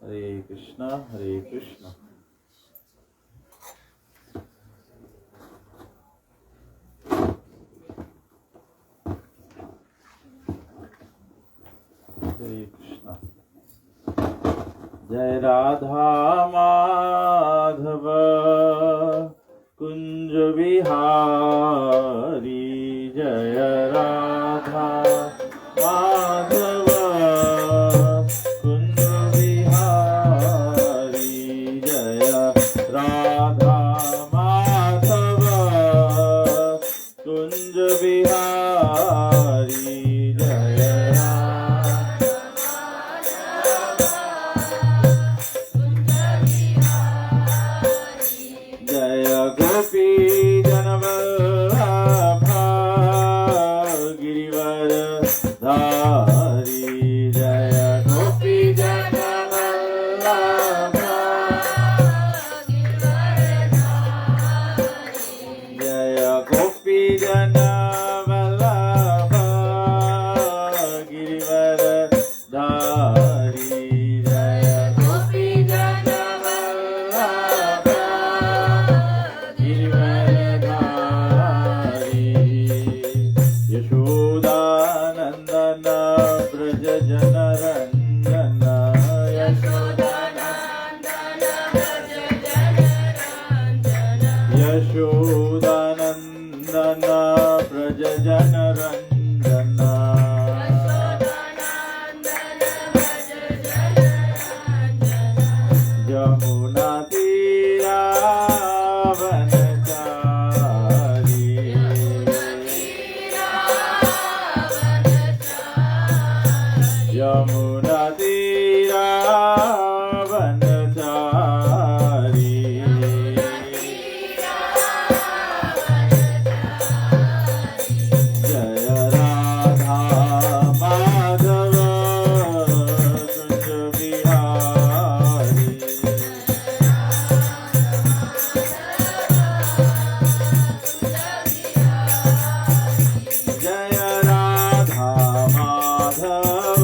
हरे कृष्णा हरे कृष्णा। हरे कृष्णा। जय राधा माधव कुंज विहारी, जय राधा माधव कुंज विहारी, जय राधा माधव कुंज विहारी, जय जय गोपी जनवल्लभ गिरिवर धारी, जय गोपी जनवल्लभ जय गोपी जनवल्लभ गिरिवर धारी, जय गोपी जनवल्लभ यशोदानंदन ब्रज जनरंजन, यशोदानंदन ब्रज जनरंजन, यमुना तीरा वनचारी, यमुना तीरा वनचारी, जय राधा माधव कुंज विहारी, जय Radha Madhav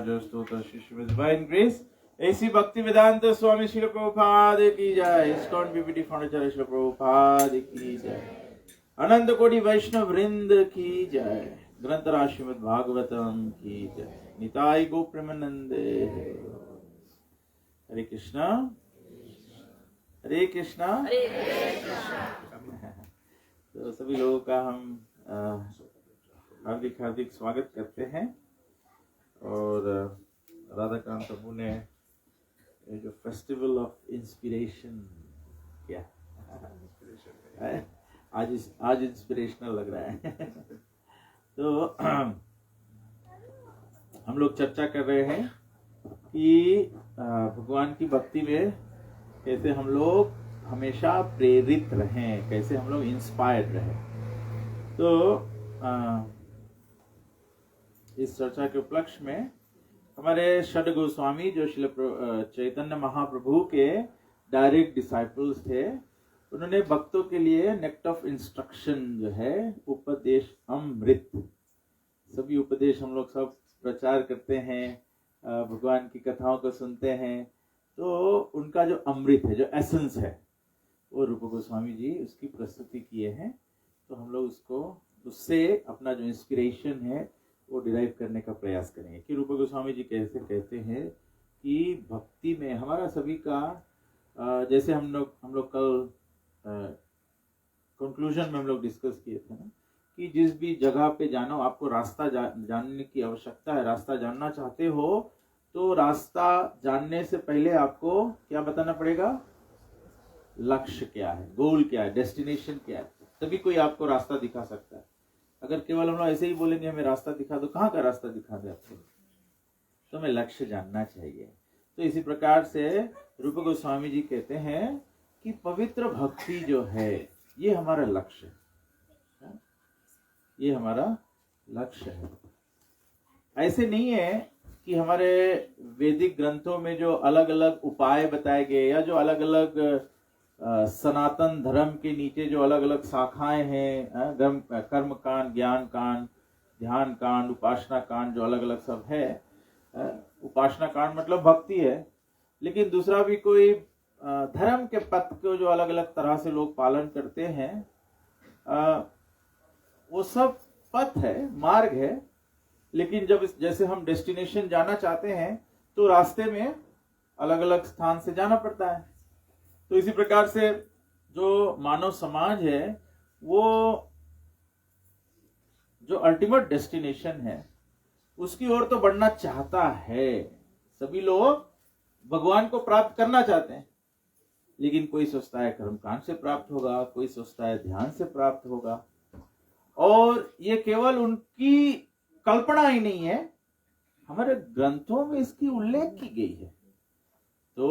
Raja Stotra Shishma Divine Grace. ऐसी भक्ति वेदांत स्वामी श्री प्रभुपाद की जय। ISKCON BPT foundation Shri Prabhupada की जय। अनंत कोटि वैष्णव वृंद की जय। ग्रंथ श्रीमद् भागवतम की जय। निताई गो प्रेमानंदे। हरे कृष्णा हरे कृष्णा। तो सभी लोगों का हम हार्दिक हार्दिक स्वागत करते हैं। और राधाकांत प्रभु ने ये जो फेस्टिवल ऑफ इंस्पिरेशन किया, आज इंस्पिरेशनल लग रहा है। तो हम लोग चर्चा कर रहे हैं कि भगवान की भक्ति में कैसे हम लोग हमेशा प्रेरित रहें, कैसे हम लोग इंस्पायर्ड रहें। तो इस चर्चा के उपलक्ष्य में हमारे षड गोस्वामी जो श्री चैतन्य महाप्रभु के डायरेक्ट डिसाइपल्स थे, उन्होंने भक्तों के लिए नेक्ट ऑफ इंस्ट्रक्शन जो है उपदेश अमृत, सभी उपदेश हम लोग सब प्रचार करते हैं, भगवान की कथाओं को सुनते हैं। तो उनका जो अमृत है, जो एसेंस है, वो रूप गोस्वामी जी उसकी प्रस्तुति किए हैं। तो हम लोग उससे अपना जो इंस्पिरेशन है वो डिराइव करने का प्रयास करेंगे कि रूप गोस्वामी जी कैसे कहते हैं कि भक्ति में हमारा सभी का, जैसे हम लोग कल कंक्लूजन में हम लोग डिस्कस किए थे ना, कि जिस भी जगह पे जाना हो आपको रास्ता जानने की आवश्यकता है। रास्ता जानना चाहते हो तो रास्ता जानने से पहले आपको क्या बताना पड़ेगा, लक्ष्य क्या है, गोल क्या है, डेस्टिनेशन क्या है, तभी कोई आपको रास्ता दिखा सकता है। अगर केवल हम लोग ऐसे ही बोलेंगे हमें रास्ता दिखा दो, कहाँ का रास्ता दिखा दे आपको, तो हमें लक्ष्य जानना चाहिए। तो इसी प्रकार से रूप गोस्वामी जी कहते हैं कि पवित्र भक्ति जो है ये हमारा लक्ष्य है, ये हमारा लक्ष्य है। ऐसे नहीं है कि हमारे वैदिक ग्रंथों में जो अलग अलग उपाय बताए गए या जो अलग अलग सनातन धर्म के नीचे जो अलग अलग शाखाएं हैं, कर्म कांड, ज्ञान कांड, ध्यान कांड, उपासना कांड, जो अलग अलग सब है। उपासना कांड मतलब भक्ति है, लेकिन दूसरा भी कोई धर्म के पथ को जो अलग अलग तरह से लोग पालन करते हैं, वो सब पथ है, मार्ग है। लेकिन जैसे हम डेस्टिनेशन जाना चाहते हैं तो रास्ते में अलग अलग स्थान से जाना पड़ता है। तो इसी प्रकार से जो मानव समाज है वो जो अल्टीमेट डेस्टिनेशन है उसकी ओर तो बढ़ना चाहता है। सभी लोग भगवान को प्राप्त करना चाहते हैं, लेकिन कोई सोचता है कर्मकांड से प्राप्त होगा, कोई सोचता है ध्यान से प्राप्त होगा। और ये केवल उनकी कल्पना ही नहीं है, हमारे ग्रंथों में इसकी उल्लेख की गई है। तो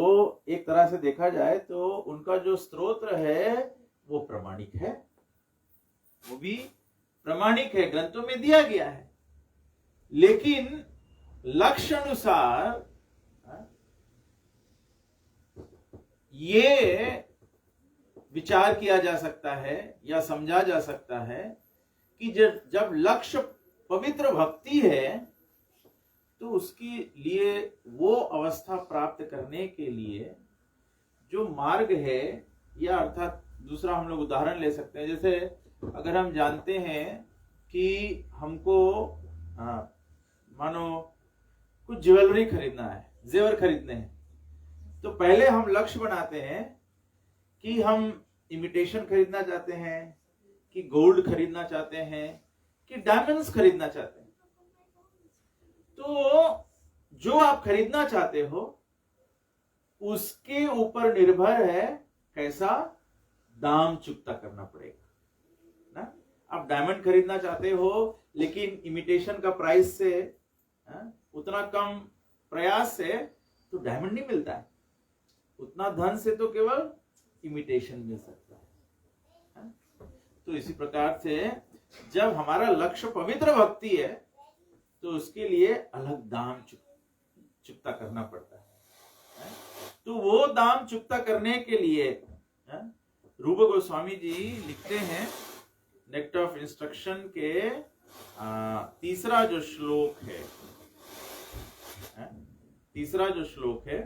एक तरह से देखा जाए तो उनका जो स्तोत्र है वो प्रमाणिक है, वो भी प्रमाणिक है, ग्रंथों में दिया गया है। लेकिन लक्ष्य अनुसार ये विचार किया जा सकता है या समझा जा सकता है कि जब लक्ष्य पवित्र भक्ति है तो उसके लिए वो अवस्था प्राप्त करने के लिए जो मार्ग है, या अर्थात दूसरा हम लोग उदाहरण ले सकते हैं। जैसे अगर हम जानते हैं कि हमको मानो कुछ ज्वेलरी खरीदना है, जेवर खरीदने हैं, तो पहले हम लक्ष्य बनाते हैं कि हम इमिटेशन खरीदना चाहते हैं, कि गोल्ड खरीदना चाहते हैं, कि डायमंड्स खरीदना चाहते हैं। तो जो आप खरीदना चाहते हो उसके ऊपर निर्भर है कैसा दाम चुकता करना पड़ेगा ना। आप डायमंड खरीदना चाहते हो लेकिन इमिटेशन का प्राइस से उतना कम प्रयास से तो डायमंड नहीं मिलता है, उतना धन से तो केवल इमिटेशन मिल सकता है। तो इसी प्रकार से जब हमारा लक्ष्य पवित्र भक्ति है तो उसके लिए अलग दाम चुकता करना पड़ता है। तो वो दाम चुकता करने के लिए रूप गोस्वामी जी लिखते हैं नेक्ट ऑफ इंस्ट्रक्शन के तीसरा जो श्लोक है, तीसरा जो श्लोक है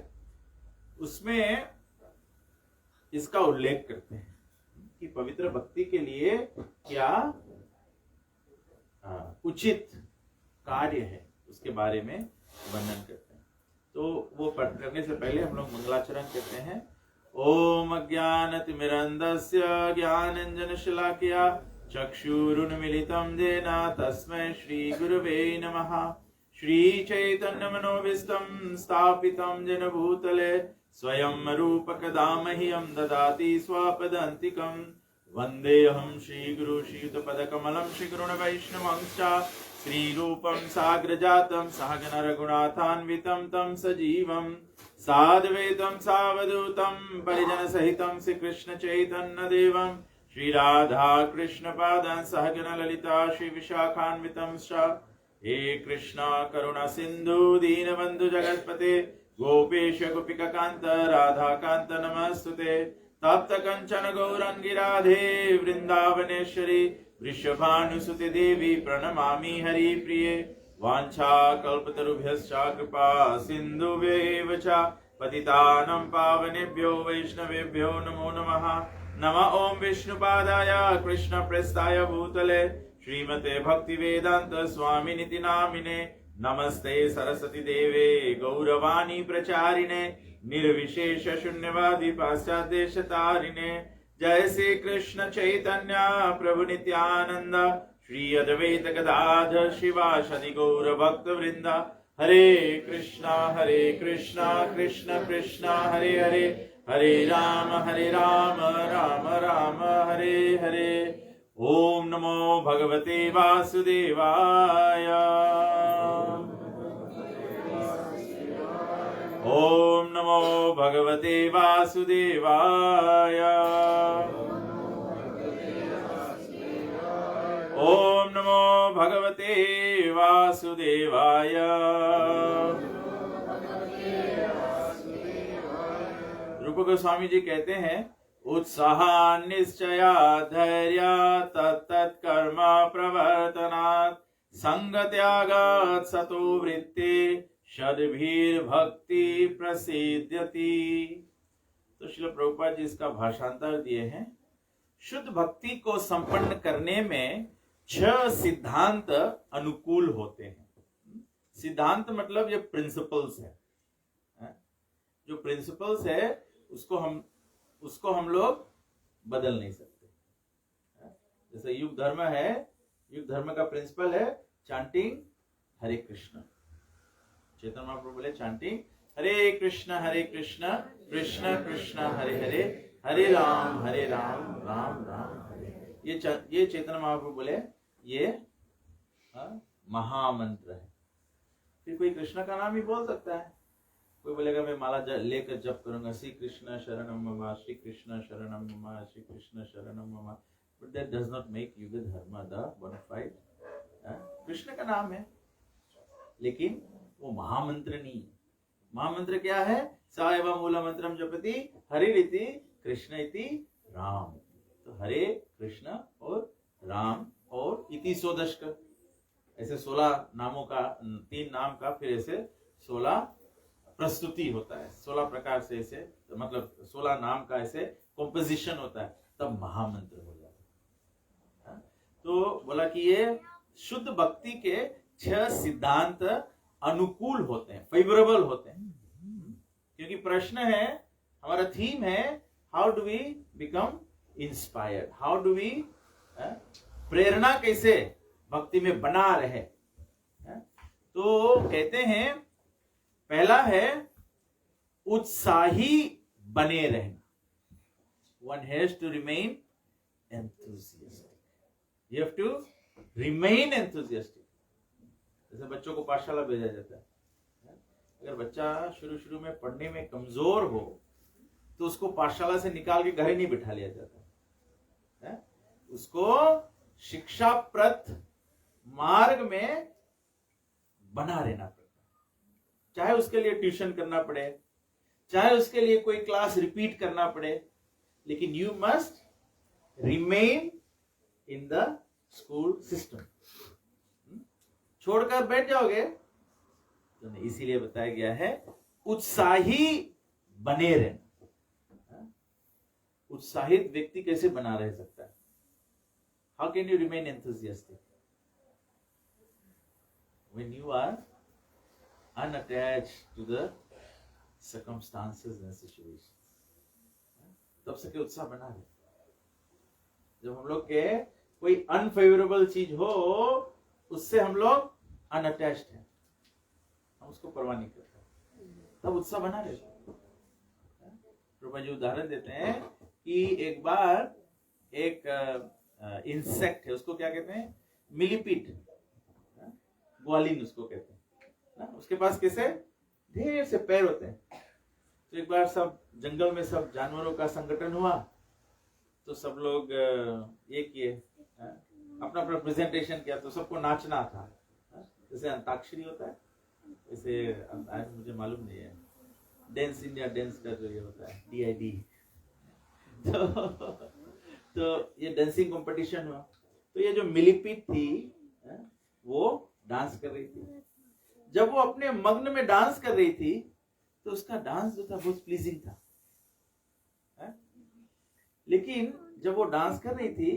उसमें इसका उल्लेख करते हैं कि पवित्र भक्ति के लिए क्या उचित कार्य है, उसके बारे में वर्णन करते हैं। तो वो करने से पहले हम लोग मंगलाचरण करते हैं। ओम अज्ञानतिमिरन्धस्य ज्ञानाञ्जनशलाकया चक्षुरुन्मीलितं येन तस्मै श्रीगुरवे नमः। श्रीचैतन्यमनोभीष्टं स्थापितं येन भूतले स्वयं रूपकदा मह्यं ददाति स्वापदान्तिकम्। वन्देऽहं श्रीगुरु श्रीयुतपदकमलं श्रीगुरुवैष्णवंश्च श्रीरूपं साग्रजातं सहगण रघुनाथान्वितं तं सजीवं साद्वैतं सावधूतं परिजनसहितं श्रीकृष्ण चैतन्य देवं श्रीराधा कृष्ण पादान् सहगण ललिता श्रीविशाखान्वितं हे कृष्ण करुणा सिंधु दीनबंधु जगत्पते गोपेश गोपिकान्त राधाकान्त नमस्तुते। तप्त कंचन गौरंगी राधे वृंदावनेश्वरी वृषभानुसुते देवी प्रणमामि हरिप्रिये। वाञ्छा कल्पतरुभ्यश्च कृपा सिन्धुभ्यैव च पतितानं पावनेभ्यो वैष्णवेभ्यो नमो नमः। नमः ओं विष्णुपादाय कृष्णप्रेष्ठाय भूतले श्रीमते भक्तिवेदांत स्वामिनिति नामिने। नमस्ते सरस्वती देवे गौरवाणी प्रचारिणे निर्विशेष शून्यवादी पाश्चात्यदेशतारिणे। जय श्री कृष्ण चैतन्य प्रभु नित्यानंद श्री अद्वैत गदाधर शिवासदि गौर भक्त वृंद। हरे कृष्णा कृष्ण कृष्णा हरे हरे, हरे राम राम राम हरे हरे। ओम नमो भगवते वासुदेवाय। ओम नमो भगवते वासुदेवाय। ओम नमो भगवते वासुदेवाय। रूप गोस्वामी जी कहते हैं उत्साह निश्चया धैर्य तत्त कर्म प्रवर्तनात् संग त्यागात् सतो वृत्ति षड्भीर भक्ति प्रसिद्ध्यति। तो श्रील प्रभुपाद जी इसका भाषांतर दिए हैं। शुद्ध भक्ति को संपन्न करने में 6 सिद्धांत अनुकूल होते हैं। सिद्धांत मतलब ये प्रिंसिपल्स है। जो प्रिंसिपल्स है उसको हम लोग बदल नहीं सकते। जैसे युग धर्म है, युग धर्म का प्रिंसिपल है चांटिंग हरे कृष्ण। चैतन्य महाप्रभु बोले चांटिंग हरे कृष्ण कृष्ण कृष्ण हरे हरे, हरे राम राम राम हरे। ये चैतन्य महाप्रभु बोले ये महामंत्र है। फिर कोई कृष्ण का नाम ही बोल सकता है। कोई बोलेगा मैं माला लेकर जप करूंगा श्री कृष्ण शरणम मम, श्री कृष्ण शरणम मम, श्री कृष्ण शरणम मम, but that does not make युग धर्म द बोनाफाइड। कृष्ण का नाम है लेकिन वो महामंत्र नहीं। महामंत्र क्या है? सा एव मूल मंत्रम जपति हरिरिति कृष्ण इति राम। तो हरे कृष्ण और राम और इति 16 ऐसे 16 नामों का, 3 नाम का फिर ऐसे 16 प्रस्तुति होता है। 16 प्रकार से ऐसे मतलब 16 नाम का ऐसे कॉम्पोजिशन होता है, तब महामंत्र हो जाता है। तो बोला कि ये शुद्ध भक्ति के 6 सिद्धांत अनुकूल होते हैं, फेवरेबल होते हैं। क्योंकि प्रश्न है, हमारा थीम है how do we become inspired, how do we प्रेरणा कैसे भक्ति में बना रहे। तो कहते हैं पहला है उत्साही बने रहना। One has to remain enthusiastic. You have to remain enthusiastic. जैसे बच्चों को पाठशाला भेजा जाता है। अगर बच्चा शुरू में पढ़ने में कमजोर हो तो उसको पाठशाला से निकाल के घर ही नहीं बिठा लिया जाता है। उसको शिक्षाप्रद मार्ग में बना रहना पड़ता है। चाहे उसके लिए ट्यूशन करना पड़े, चाहे उसके लिए कोई क्लास रिपीट करना पड़े, लेकिन you must remain in the school system. छोड़कर बैठ जाओगे तो नहीं। इसीलिए बताया गया है उत्साही बने रहना। उत्साहित व्यक्ति कैसे बना रह सकता है? How can you remain enthusiastic when you are unattached to the circumstances and situations? तब से क्या उत्साह बना रहे? जब हम लोग के कोई अनफेवरेबल चीज हो, उससे हम लोग अनअटैच्ड हैं, हम उसको परवाह नहीं करते, तब उत्साह बना रहे। प्रभु जी उदाहरण देते हैं कि एक बार एक इंसेक्ट है, उसको क्या कहते हैं? मिलीपीट, ग्वालिन उसको कहते हैं ना। उसके पास कैसे ढेर से पैर होते हैं। तो एक बार सब जंगल में सब जानवरों का संगठन हुआ, तो सब लोग ये किए, अपना अपना प्रेजेंटेशन किया। तो सबको नाचना था, जैसे अंताक्षरी होता है वैसे, आज मुझे मालूम नहीं है, डांस इंडिया डांस का जो ये होता है DID, तो ये डांसिंग कंपटीशन हुआ। तो ये जो मिलीपीट थी वो डांस कर रही थी। जब वो अपने मग्न में डांस कर रही थी, तो उसका डांस जो था बहुत प्लीजिंग था, लेकिन जब वो डांस कर रही थी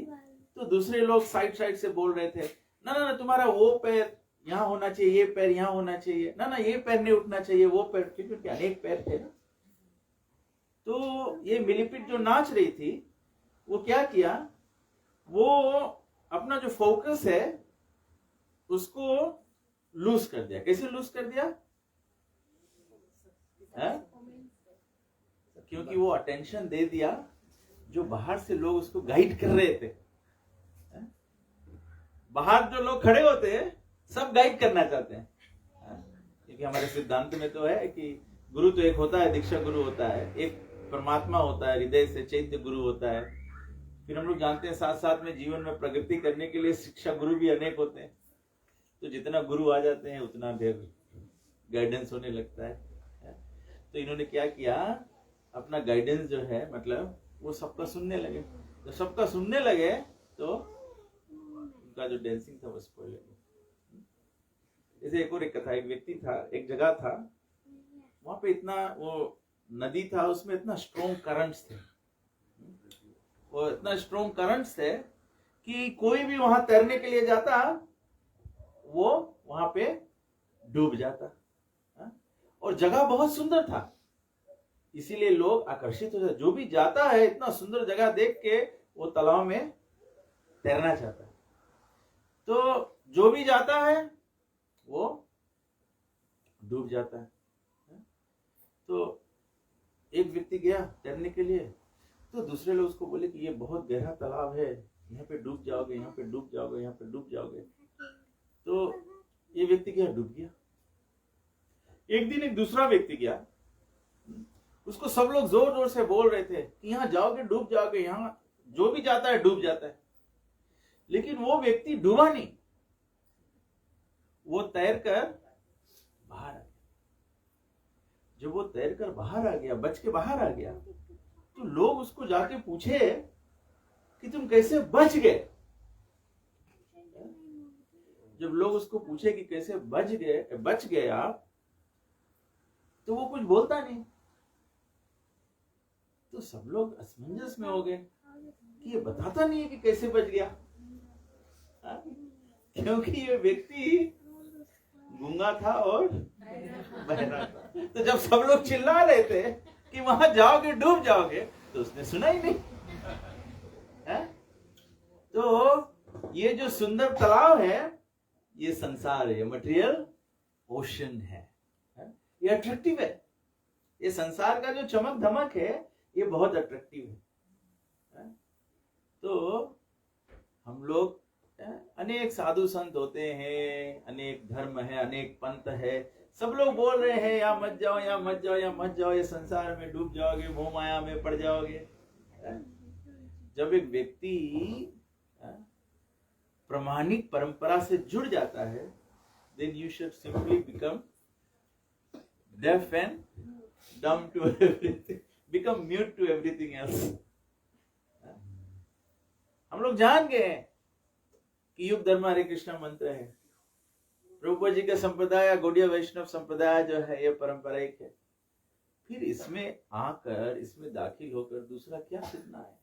तो दूसरे लोग साइड साइड से बोल रहे थे, ना ना ना, तुम्हारा वो पैर यहाँ होना चाहिए, ये पैर यहाँ होना चाहिए, ना ना ये पैर नहीं उठना चाहिए, वो पैर, क्योंकि अनेक पैर थे ना। तो ये मिलीपीट जो नाच रही थी, वो क्या किया, वो अपना जो फोकस है उसको लूज कर दिया। कैसे लूज कर दिया? क्योंकि वो अटेंशन दे दिया जो बाहर से लोग उसको गाइड कर रहे थे। बाहर जो लोग खड़े होते हैं सब गाइड करना चाहते हैं, क्योंकि हमारे सिद्धांत में तो है कि गुरु तो एक होता है, दीक्षा गुरु होता है, एक परमात्मा होता है, हृदय से चैत्य गुरु होता है। फिर हम लोग जानते हैं साथ साथ में जीवन में प्रगति करने के लिए शिक्षा गुरु भी अनेक होते हैं। तो जितना गुरु आ जाते हैं उतना देर गाइडेंस होने लगता है। तो इन्होंने क्या किया, अपना गाइडेंस जो है मतलब वो सबका सुनने लगे। जब सबका सुनने लगे तो उनका जो डांसिंग था वो स्पॉइल हो गया। जैसे एक और एक कथा, एक व्यक्ति था, एक जगह था, वहां पे इतना वो नदी था, उसमें इतना स्ट्रॉन्ग करंट्स थे, वो इतना स्ट्रॉन्ग करंट्स थे कि कोई भी वहां तैरने के लिए जाता वो वहां पे डूब जाता। और जगह बहुत सुंदर था, इसीलिए लोग आकर्षित हो जाते। जो भी जाता है इतना सुंदर जगह देख के वो तालाब में तैरना चाहता है। तो जो भी जाता है वो डूब जाता है। तो एक व्यक्ति गया तैरने के लिए, तो दूसरे लोग उसको बोले कि ये बहुत गहरा तालाब है, यहाँ पे डूब जाओगे, यहाँ पे डूब जाओगे, यहाँ पे डूब जाओगे। तो ये व्यक्ति गया, डूब गया। एक दिन एक दूसरा व्यक्ति गया, उसको सब लोग जोर जोर से बोल रहे थे कि यहाँ जाओगे डूब जाओगे, यहाँ जो भी जाता है डूब जाता है। लेकिन वो व्यक्ति डूबा नहीं, वो तैरकर बाहर आ गया। जब वो तैरकर बाहर आ गया, बच के बाहर आ गया, तो लोग उसको जाके पूछे कि तुम कैसे बच गए। जब लोग उसको पूछे कि कैसे बच गए आप, तो वो कुछ बोलता नहीं। तो सब लोग असमंजस में हो गए कि ये बताता नहीं है कि कैसे बच गया, क्योंकि ये व्यक्ति गूंगा था और बहरा था। तो जब सब लोग चिल्ला रहे थे कि वहां जाओगे डूब जाओगे, तो उसने सुना ही नहीं। तो ये जो सुंदर तालाब है ये संसार है, मटेरियल ओशन है, ये अट्रैक्टिव है। ये संसार का जो चमक धमक है ये बहुत अट्रैक्टिव है। तो हम लोग अनेक साधु संत होते हैं, अनेक धर्म है, अनेक पंथ है, सब लोग बोल रहे हैं यहाँ मत जाओ, यहाँ मत जाओ, यहाँ मत जाओ, ये संसार में डूब जाओगे, मोह माया में पड़ जाओगे। जब एक व्यक्ति प्रामाणिक परंपरा से जुड़ जाता है, then you should simply become deaf and dumb to everything, become mute to everything else. हम लोग जान गए हैं कि युग धर्म हरे कृष्णा मंत्र है। प्रभुपाद जी का संप्रदाय, गौड़ीय वैष्णव संप्रदाय जो है ये पारंपरिक है। फिर इसमें आकर, इसमें दाखिल होकर दूसरा क्या सीखना है?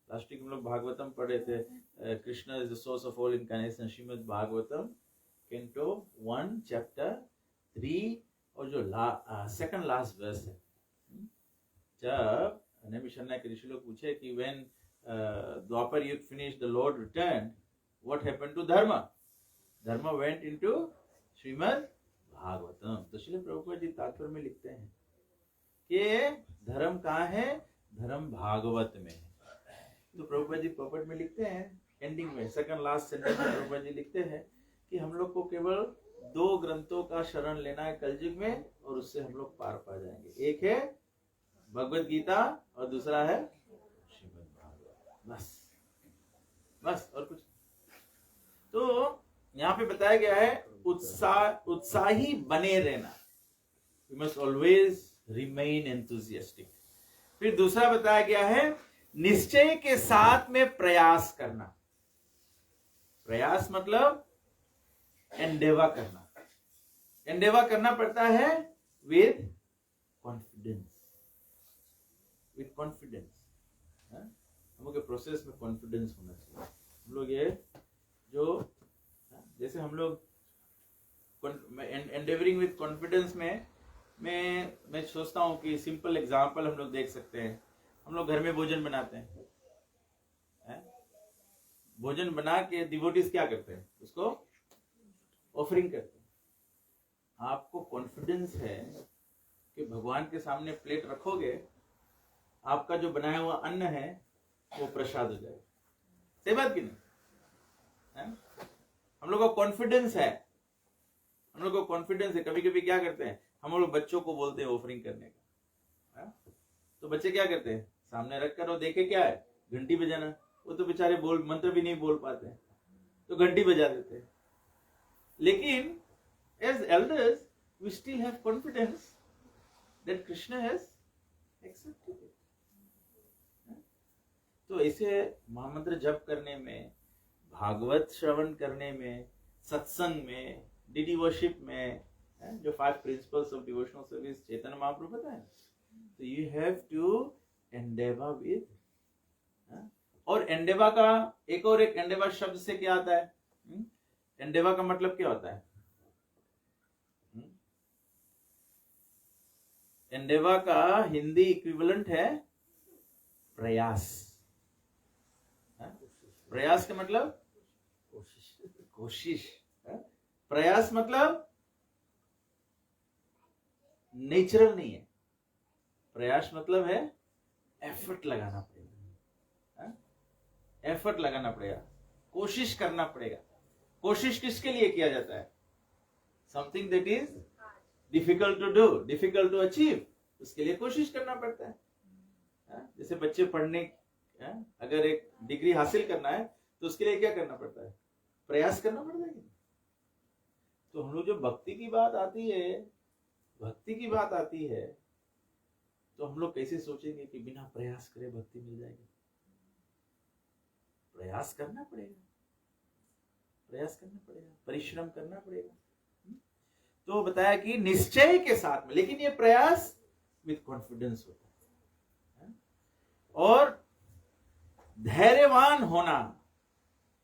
लास्ट वीक हम लोग भागवतम पढ़े थे, Krishna is the source of all incarnation, Shrimad Bhagavatam canto 1 chapter 3 और जो सेकंड लास्ट वर्स है। जब नैमी शरणा के ऋषि लोग पूछे कि when Dwapara Yuga finish the lord return, what happened to dharma? Dharma went into Shrimad Bhagavatam. तो श्रील प्रभुपाद जी तात्पर्य में लिखते हैं कि धर्म कहाँ है? धर्म भागवत में है। तो प्रभुपाद जी पॉकेट में लिखते हैं, एंडिंग में सेकंड लास्ट सेंटेंस में प्रभुपाद जी लिखते हैं कि हम लोग को केवल 2 ग्रंथों का शरण लेना है कलयुग में, और उससे हम लोग पार पा जाएंगे। एक है भगवत गीता और दूसरा है श्रीमद् भागवत। बस और कुछ। तो यहाँ पे बताया गया है उत्साही बने रहना, you must always remain enthusiastic. फिर दूसरा बताया गया है निश्चय के साथ में प्रयास करना। प्रयास मतलब एंडेवर करना। एंडेवर करना पड़ता है विद कॉन्फिडेंस। विद कॉन्फिडेंस, हम लोग के प्रोसेस में कॉन्फिडेंस होना चाहिए। हम लोग ये जो जैसे हम लोग एंडेवरिंग विद कॉन्फिडेंस में मैं सोचता हूँ कि सिंपल एग्जांपल हम लोग देख सकते हैं। हम लोग घर में भोजन बनाते हैं, भोजन बना के डिवोटीज क्या करते हैं? उसको ऑफरिंग करते हैं। आपको कॉन्फिडेंस है कि भगवान के सामने प्लेट रखोगे, आपका जो बनाया हुआ अन्न है वो प्रसाद हो जाएगा। सही बात की नहीं? हम लोग को कॉन्फिडेंस है, हम लोग को कॉन्फिडेंस है। कभी कभी क्या करते हैं, हम लोग बच्चों को बोलते हैं ऑफरिंग करने का, तो बच्चे क्या करते हैं? सामने रख कर वो देखे क्या है, घंटी बजाना। वो तो बेचारे मंत्र भी नहीं बोल पाते हैं, तो घंटी बजा देते हैं। लेकिन as elders we still have confidence that Krishna has accepted it. तो ऐसे महामंत्र जप करने में, भागवत श्रवण करने में, सत्संग में, डीडी वर्शिप में, जो 5 principles of devotional service Chaitanya Mahaprabhu बताए, तो you have to endeavour with. और एंडेवर का एक एंडेवर शब्द से क्या आता है? एंडेवर का मतलब क्या होता है? एंडेवर का हिंदी इक्विवेलेंट है प्रयास। प्रयास का मतलब कोशिश। प्रयास मतलब नेचुरल नहीं है। प्रयास मतलब है एफर्ट लगाना पड़ेगा, एफर्ट लगाना पड़ेगा, कोशिश करना पड़ेगा। कोशिश किसके लिए किया जाता है? Something that is difficult to do, difficult to achieve, उसके लिए कोशिश करना पड़ता है। जैसे बच्चे पढ़ने, अगर एक डिग्री हासिल करना है तो उसके लिए क्या करना पड़ता है? प्रयास करना पड़ता है। तो हम लोग जो भक्ति की बात आती है, भक्ति की बात आती है, तो हम लोग कैसे सोचेंगे कि बिना प्रयास करे भक्ति मिल जाएगी? प्रयास करना पड़ेगा, प्रयास करना पड़ेगा, परिश्रम करना पड़ेगा। तो बताया कि निश्चय के साथ में, लेकिन ये प्रयास विद कॉन्फिडेंस होता है। और धैर्यवान होना,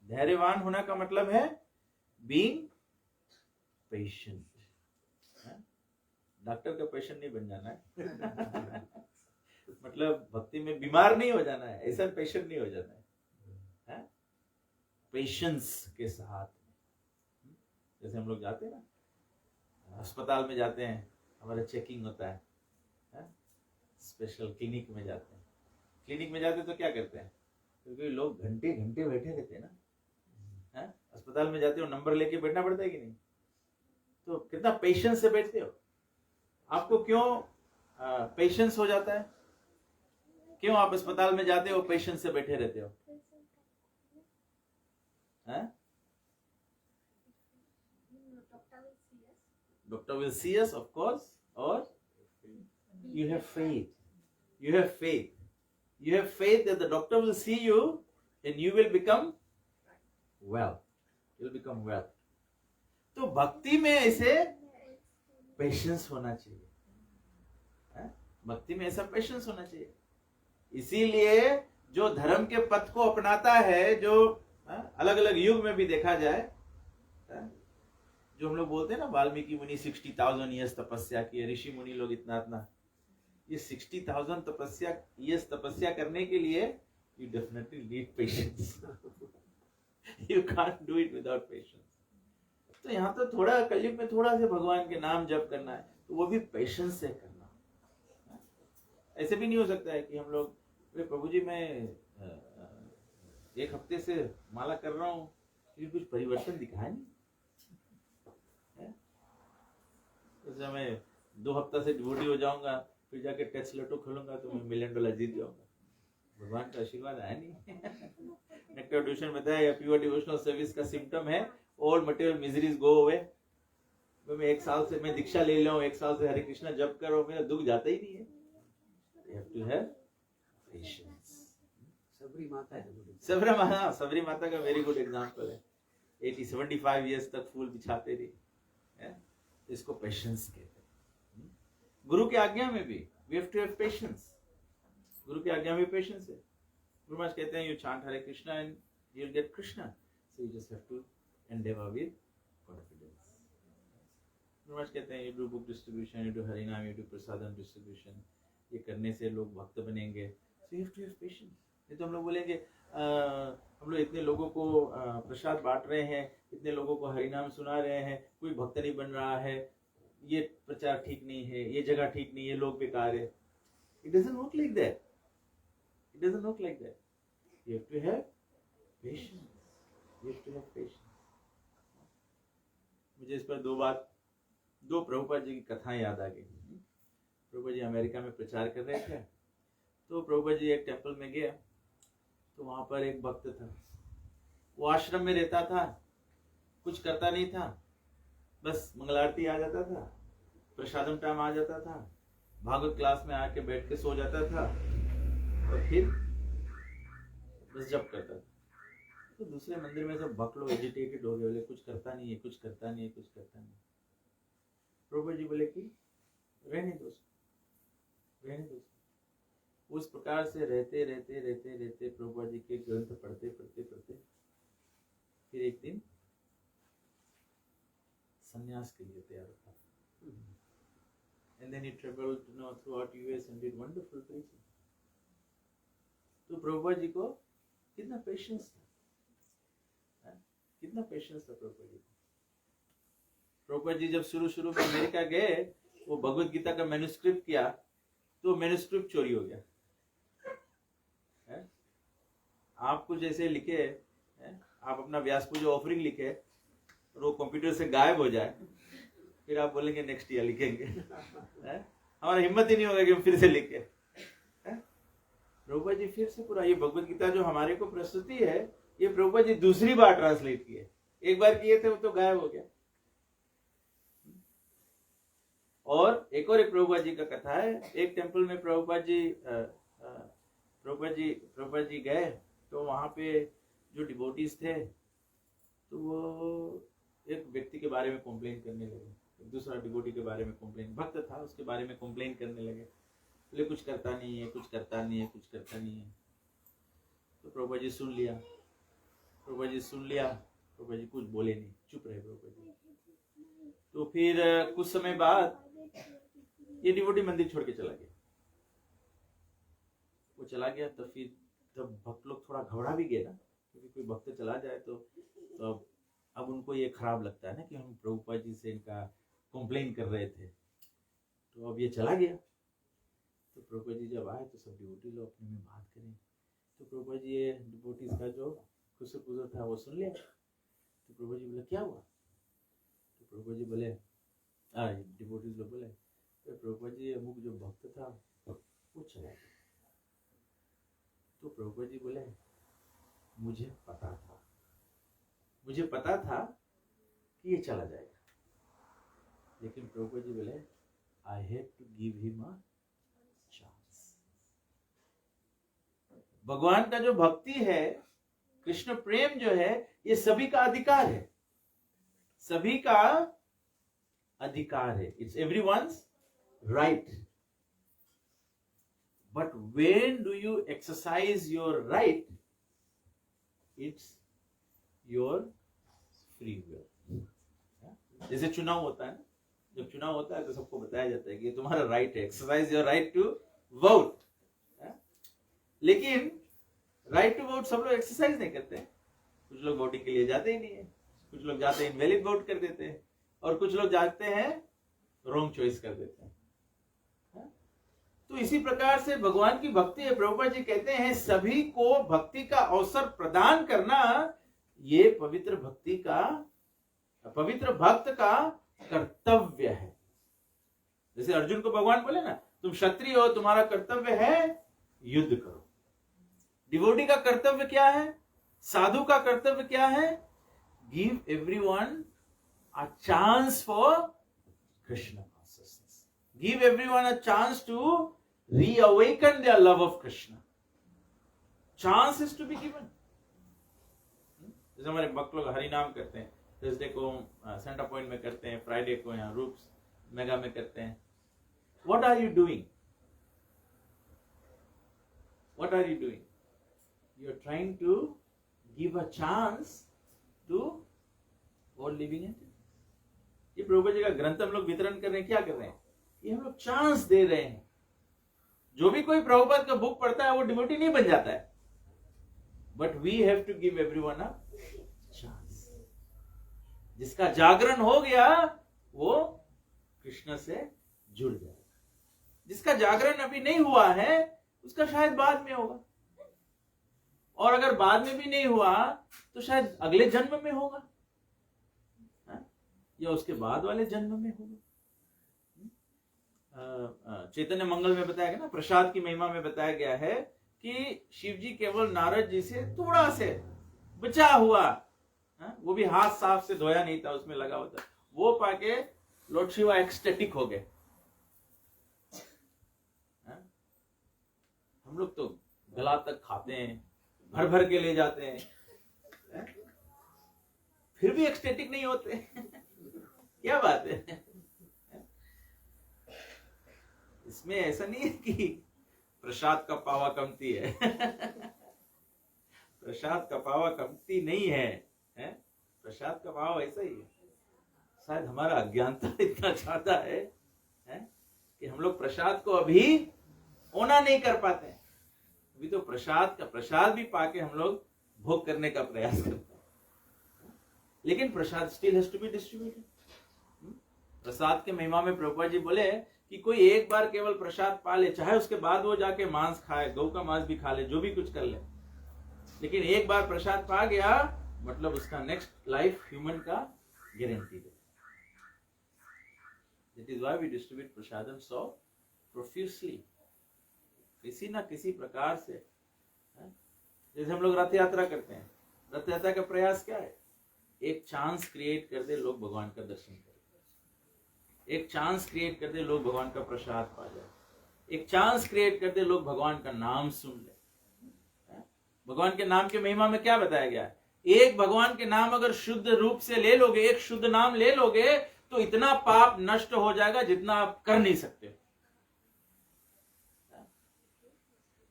धैर्यवान होना का मतलब है बीइंग पेशेंट। डॉक्टर का पेशेंट नहीं बन जाना है मतलब भक्ति में बीमार नहीं हो जाना है, ऐसा पेशेंट नहीं हो जाना है। पेशेंस के साथ, जैसे हम लोग जाते हैं ना अस्पताल में, जाते हैं, हमारा चेकिंग होता है, स्पेशल क्लिनिक में जाते हैं। क्लिनिक में जाते तो क्या करते हैं? क्योंकि लोग घंटे घंटे बैठे रहते हैं ना। अस्पताल में जाते हो, नंबर लेके बैठना पड़ता है कि नहीं? तो कितना पेशेंस से बैठते हो? आपको क्यों पेशेंस हो जाता है? क्यों आप अस्पताल में जाते हो, पेशेंस से बैठे रहते हो? Doctor will see us, of course, और you have faith, you have faith, you have faith that the doctor will see you and you will become well, you will become well. तो भक्ति में ऐसे patience होना चाहिए। भक्ति में ऐसा पेशेंस होना चाहिए। इसीलिए जो धर्म के पथ को अपनाता है, जो अलग अलग युग में भी देखा जाए, जो हम लोग बोलते हैं ना वाल्मीकि मुनि 60,000 ईयर्स तपस्या की, ऋषि मुनि लोग इतना इतना, ये 60,000 तपस्या करने के लिए you definitely need patience. You can't do it without patience. तो यहाँ तो थोड़ा कलयुग में थोड़ा से भगवान के नाम जप करना है, तो वो भी पेशेंस से करना। ऐसे भी नहीं हो सकता है कि हम लोग, प्रभु जी मैं 1 हफ्ते से माला कर रहा हूँ, लेकिन कुछ परिवर्तन दिखाया नहीं। जैसे मैं 2 हफ्ता से डिवोटी हो जाऊंगा, फिर जाके टैक्स लटो खोलूंगा तो मैं $1 मिलियन जीत जाऊंगा। भगवान का आशीर्वाद आया नहीं। नेक्टर ट्यूशन बताया प्योर डिवोशनल सर्विस का सिम्टम है all material miseries go away. मैं 1 साल से मैं दीक्षा ले लूं, 1 साल से हरे कृष्णा जप करो, मेरा दुख जाता ही नहीं है। You have to have patience. सबरी माता का वेरी गुड एग्जांपल है। 75 इयर्स तक फूल बिछाते रही है, इसको पेशेंस कहते हैं। गुरु की आज्ञा में भी we have to have patience. गुरु की आज्ञा में पेशेंस है। गुरु महाराज कहते हैं you chant Hare Krishna and you'll get Krishna, so you just have to endeavor with confidence. Guru Maharaj कहते हैं you do book distribution, you do Harinam, you do prasadam distribution, ये करने से लोग भक्त बनेंगे, so you have to have patience. नहीं तो हम लोग बोलेंगे हम लोग इतने लोगों को प्रसाद बांट रहे हैं, इतने लोगों को हरिनाम सुना रहे हैं, कोई भक्त नहीं बन रहा है, ये प्रचार ठीक नहीं है, ये जगह ठीक नहीं है, लोग बेकार है। It doesn't work like that. It doesn't work like that. You have to have patience. You have to have patience. मुझे इस पर 2 प्रभुपाद जी की कथाएं याद आ गई। प्रभुपाद जी अमेरिका में प्रचार कर रहे थे, तो प्रभुपाद जी एक टेम्पल में गए, तो वहां पर एक भक्त था। वो आश्रम में रहता था, कुछ करता नहीं था, बस मंगल आरती आ जाता था, प्रसादम टाइम आ जाता था, भागवत क्लास में आके बैठ के सो जाता था और फिर बस जप करता था। तो दूसरे मंदिर में सब भक्त लोग एजिटेटेड हो गए, बोले कुछ करता नहीं है, कुछ करता नहीं है, कुछ करता नहीं। प्रभुपाद जी बोले कि रहने दो, रहने दो। उस प्रकार से रहते रहते रहते रहते प्रभुपाद जी के ग्रंथ पढ़ते पढ़ते पढ़ते फिर एक दिन संन्यास के लिए तैयार होता। And then he traveled throughout US and did wonderful preaching. तो प्रभुपाद जी को कितना पेशेंस था, कितना पेशेंस था प्रभुपाद जी को। प्रभुपाद जी जब शुरू में अमेरिका गए, वो भगवत गीता का मैन्युस्क्रिप्ट किया, तो मैन्युस्क्रिप्ट चोरी हो गया। आप कुछ ऐसे लिखे, आप अपना व्यास पूजा ऑफरिंग लिखे और वो कंप्यूटर से गायब हो जाए, फिर आप बोलेंगे नेक्स्ट ईयर लिखेंगे। हमारा हिम्मत ही नहीं होगा कि हम फिर से लिखे। प्रभुपाद जी फिर से पूरा ये भगवत गीता जो हमारे को प्रस्तुति है, ये प्रभुपाद जी दूसरी बार ट्रांसलेट किए। एक बार किए थे वो तो गायब हो गया। और एक प्रभुपाद जी का कथा है, एक टेम्पल में प्रभुपाद जी गए, तो वहां पे जो डिवोटीज थे, तो वो एक व्यक्ति के बारे में कंप्लेन करने लगे, एक दूसरा डिवोटी के बारे में कंप्लेन, भक्त था उसके बारे में कंप्लेन करने लगे, बोले कुछ करता नहीं है, कुछ करता नहीं है, कुछ करता नहीं है। तो प्रभुपाद जी सुन लिया, प्रभुपाद जी कुछ बोले नहीं, चुप रहे प्रभुपाद जी। तो फिर कुछ समय बाद ये डिवोटी मंदिर छोड़ के चला गया। वो चला गया तो फिर तब भक्त लोग थोड़ा घबरा भी गए ना, क्योंकि कोई भक्त चला जाए तो अब उनको ये खराब लगता है ना कि हम प्रभुपाद जी से इनका कंप्लेन कर रहे थे, तो अब ये चला गया। तो प्रभुपाद जी जब आए तो सब डिवोटी लोग अपने में बात करें, तो प्रभुपाद जी ये डिवोटीज का जो खुशो था वो सुन लिया। तो प्रभुपाद जी बोले क्या हुआ? तो प्रभुपाद जी बोले, डिवोटीज लोग बोले, तो प्रभुपाद जी अमुक जो भक्त था वो चला गया। तो प्रभुपाद जी बोले मुझे पता था कि ये चला जाएगा, लेकिन प्रभुपाद जी बोले I have to give him a chance. भगवान का जो भक्ति है, कृष्ण प्रेम जो है, ये सभी का अधिकार है, सभी का अधिकार है। It's everyone's right. But when do you exercise your right? It's your free will. जैसे चुनाव होता है, जब चुनाव होता है तो सबको बताया जाता है कि तुम्हारा राइट है, exercise your right to vote. लेकिन राइट टू वोट सब लोग एक्सरसाइज नहीं करते. कुछ लोग वोटिंग के लिए जाते ही नहीं है, कुछ लोग जाते हैं इनवैलिड वोट कर देते हैं, और कुछ लोग जाते हैं रॉन्ग चॉइस कर देते हैं. तो इसी प्रकार से भगवान की भक्ति है. प्रभुपाद जी कहते हैं सभी को भक्ति का अवसर प्रदान करना ये पवित्र भक्त का कर्तव्य है. जैसे अर्जुन को भगवान बोले ना, तुम क्षत्रिय हो, तुम्हारा कर्तव्य है युद्ध करो. डिवोटी का कर्तव्य क्या है, साधु का कर्तव्य क्या है, give everyone a chance for Krishna consciousness, give everyone a chance to reawaken their love of Krishna. Chance is to be given. जैसे हमारे भक्त लोग हरि नाम करते हैं, थर्सडे को सेंटर पॉइंट में करते हैं, फ्राइडे को यहाँ रूप्स मेगा में करते हैं. What are you doing? What are you doing? You are trying to give a chance to all living entities. ये प्रभुपाद जी का ग्रंथ हम लोग वितरण कर रहे हैं, क्या कर रहे हैं, ये हम लोग चांस दे रहे हैं. जो भी कोई प्रभुपाद का बुक पढ़ता है वो डिवोटी नहीं बन जाता है, but we have to give everyone a chance. जिसका जागरण हो गया वो कृष्ण से जुड़ जाएगा. जिसका जागरण अभी नहीं हुआ है उसका शायद बाद में होगा, और अगर बाद में भी नहीं हुआ तो शायद अगले जन्म में होगा, या उसके बाद वाले जन्म में होगा. चैतन्य मंगल में बताया गया ना, प्रसाद की महिमा में बताया गया है कि शिव जी केवल नारद जी से थोड़ा से बचा हुआ, वो भी हाथ साफ से धोया नहीं था, उसमें लगा हुआ था, वो पाके लॉर्ड शिवा एक्सटेटिक हो गए. हम लोग तो गला तक खाते हैं, भर भर के ले जाते हैं, फिर भी एक्सटेटिक नहीं होते. क्या बात है. इसमें ऐसा नहीं है कि प्रसाद का पावा कमती है. प्रसाद का पावा कमती नहीं है, प्रसाद का पावा ऐसा ही है. शायद हमारा अज्ञानता इतना ज्यादा है कि हम लोग प्रसाद को अभी ओना नहीं कर पाते हैं. अभी तो प्रसाद भी पाके हम लोग भोग करने का प्रयास करते हैं, लेकिन prasad still has to be distributed. Prasad के महिमा में प्रभुपाद जी बोले कि कोई एक बार केवल प्रसाद पा ले, चाहे उसके बाद वो जाके मांस खाए, गौ का मांस भी खा ले, जो भी कुछ कर ले, लेकिन एक बार प्रसाद पा गया मतलब उसका नेक्स्ट लाइफ ह्यूमन का गारंटी है. That is why we distribute prasadam so profusely. किसी ना किसी प्रकार से. जैसे हम लोग रथ यात्रा करते हैं, रथ यात्रा का प्रयास क्या है, एक चांस क्रिएट कर दे लोग भगवान का दर्शन करें, एक चांस क्रिएट कर दे लोग भगवान का प्रसाद पा जाए, एक चांस क्रिएट कर दे लोग भगवान का नाम सुन ले. भगवान के नाम के महिमा में क्या बताया गया है, एक भगवान के नाम अगर शुद्ध रूप से ले लोगे, एक शुद्ध नाम ले लोगे, तो इतना पाप नष्ट हो जाएगा जितना आप कर नहीं सकते.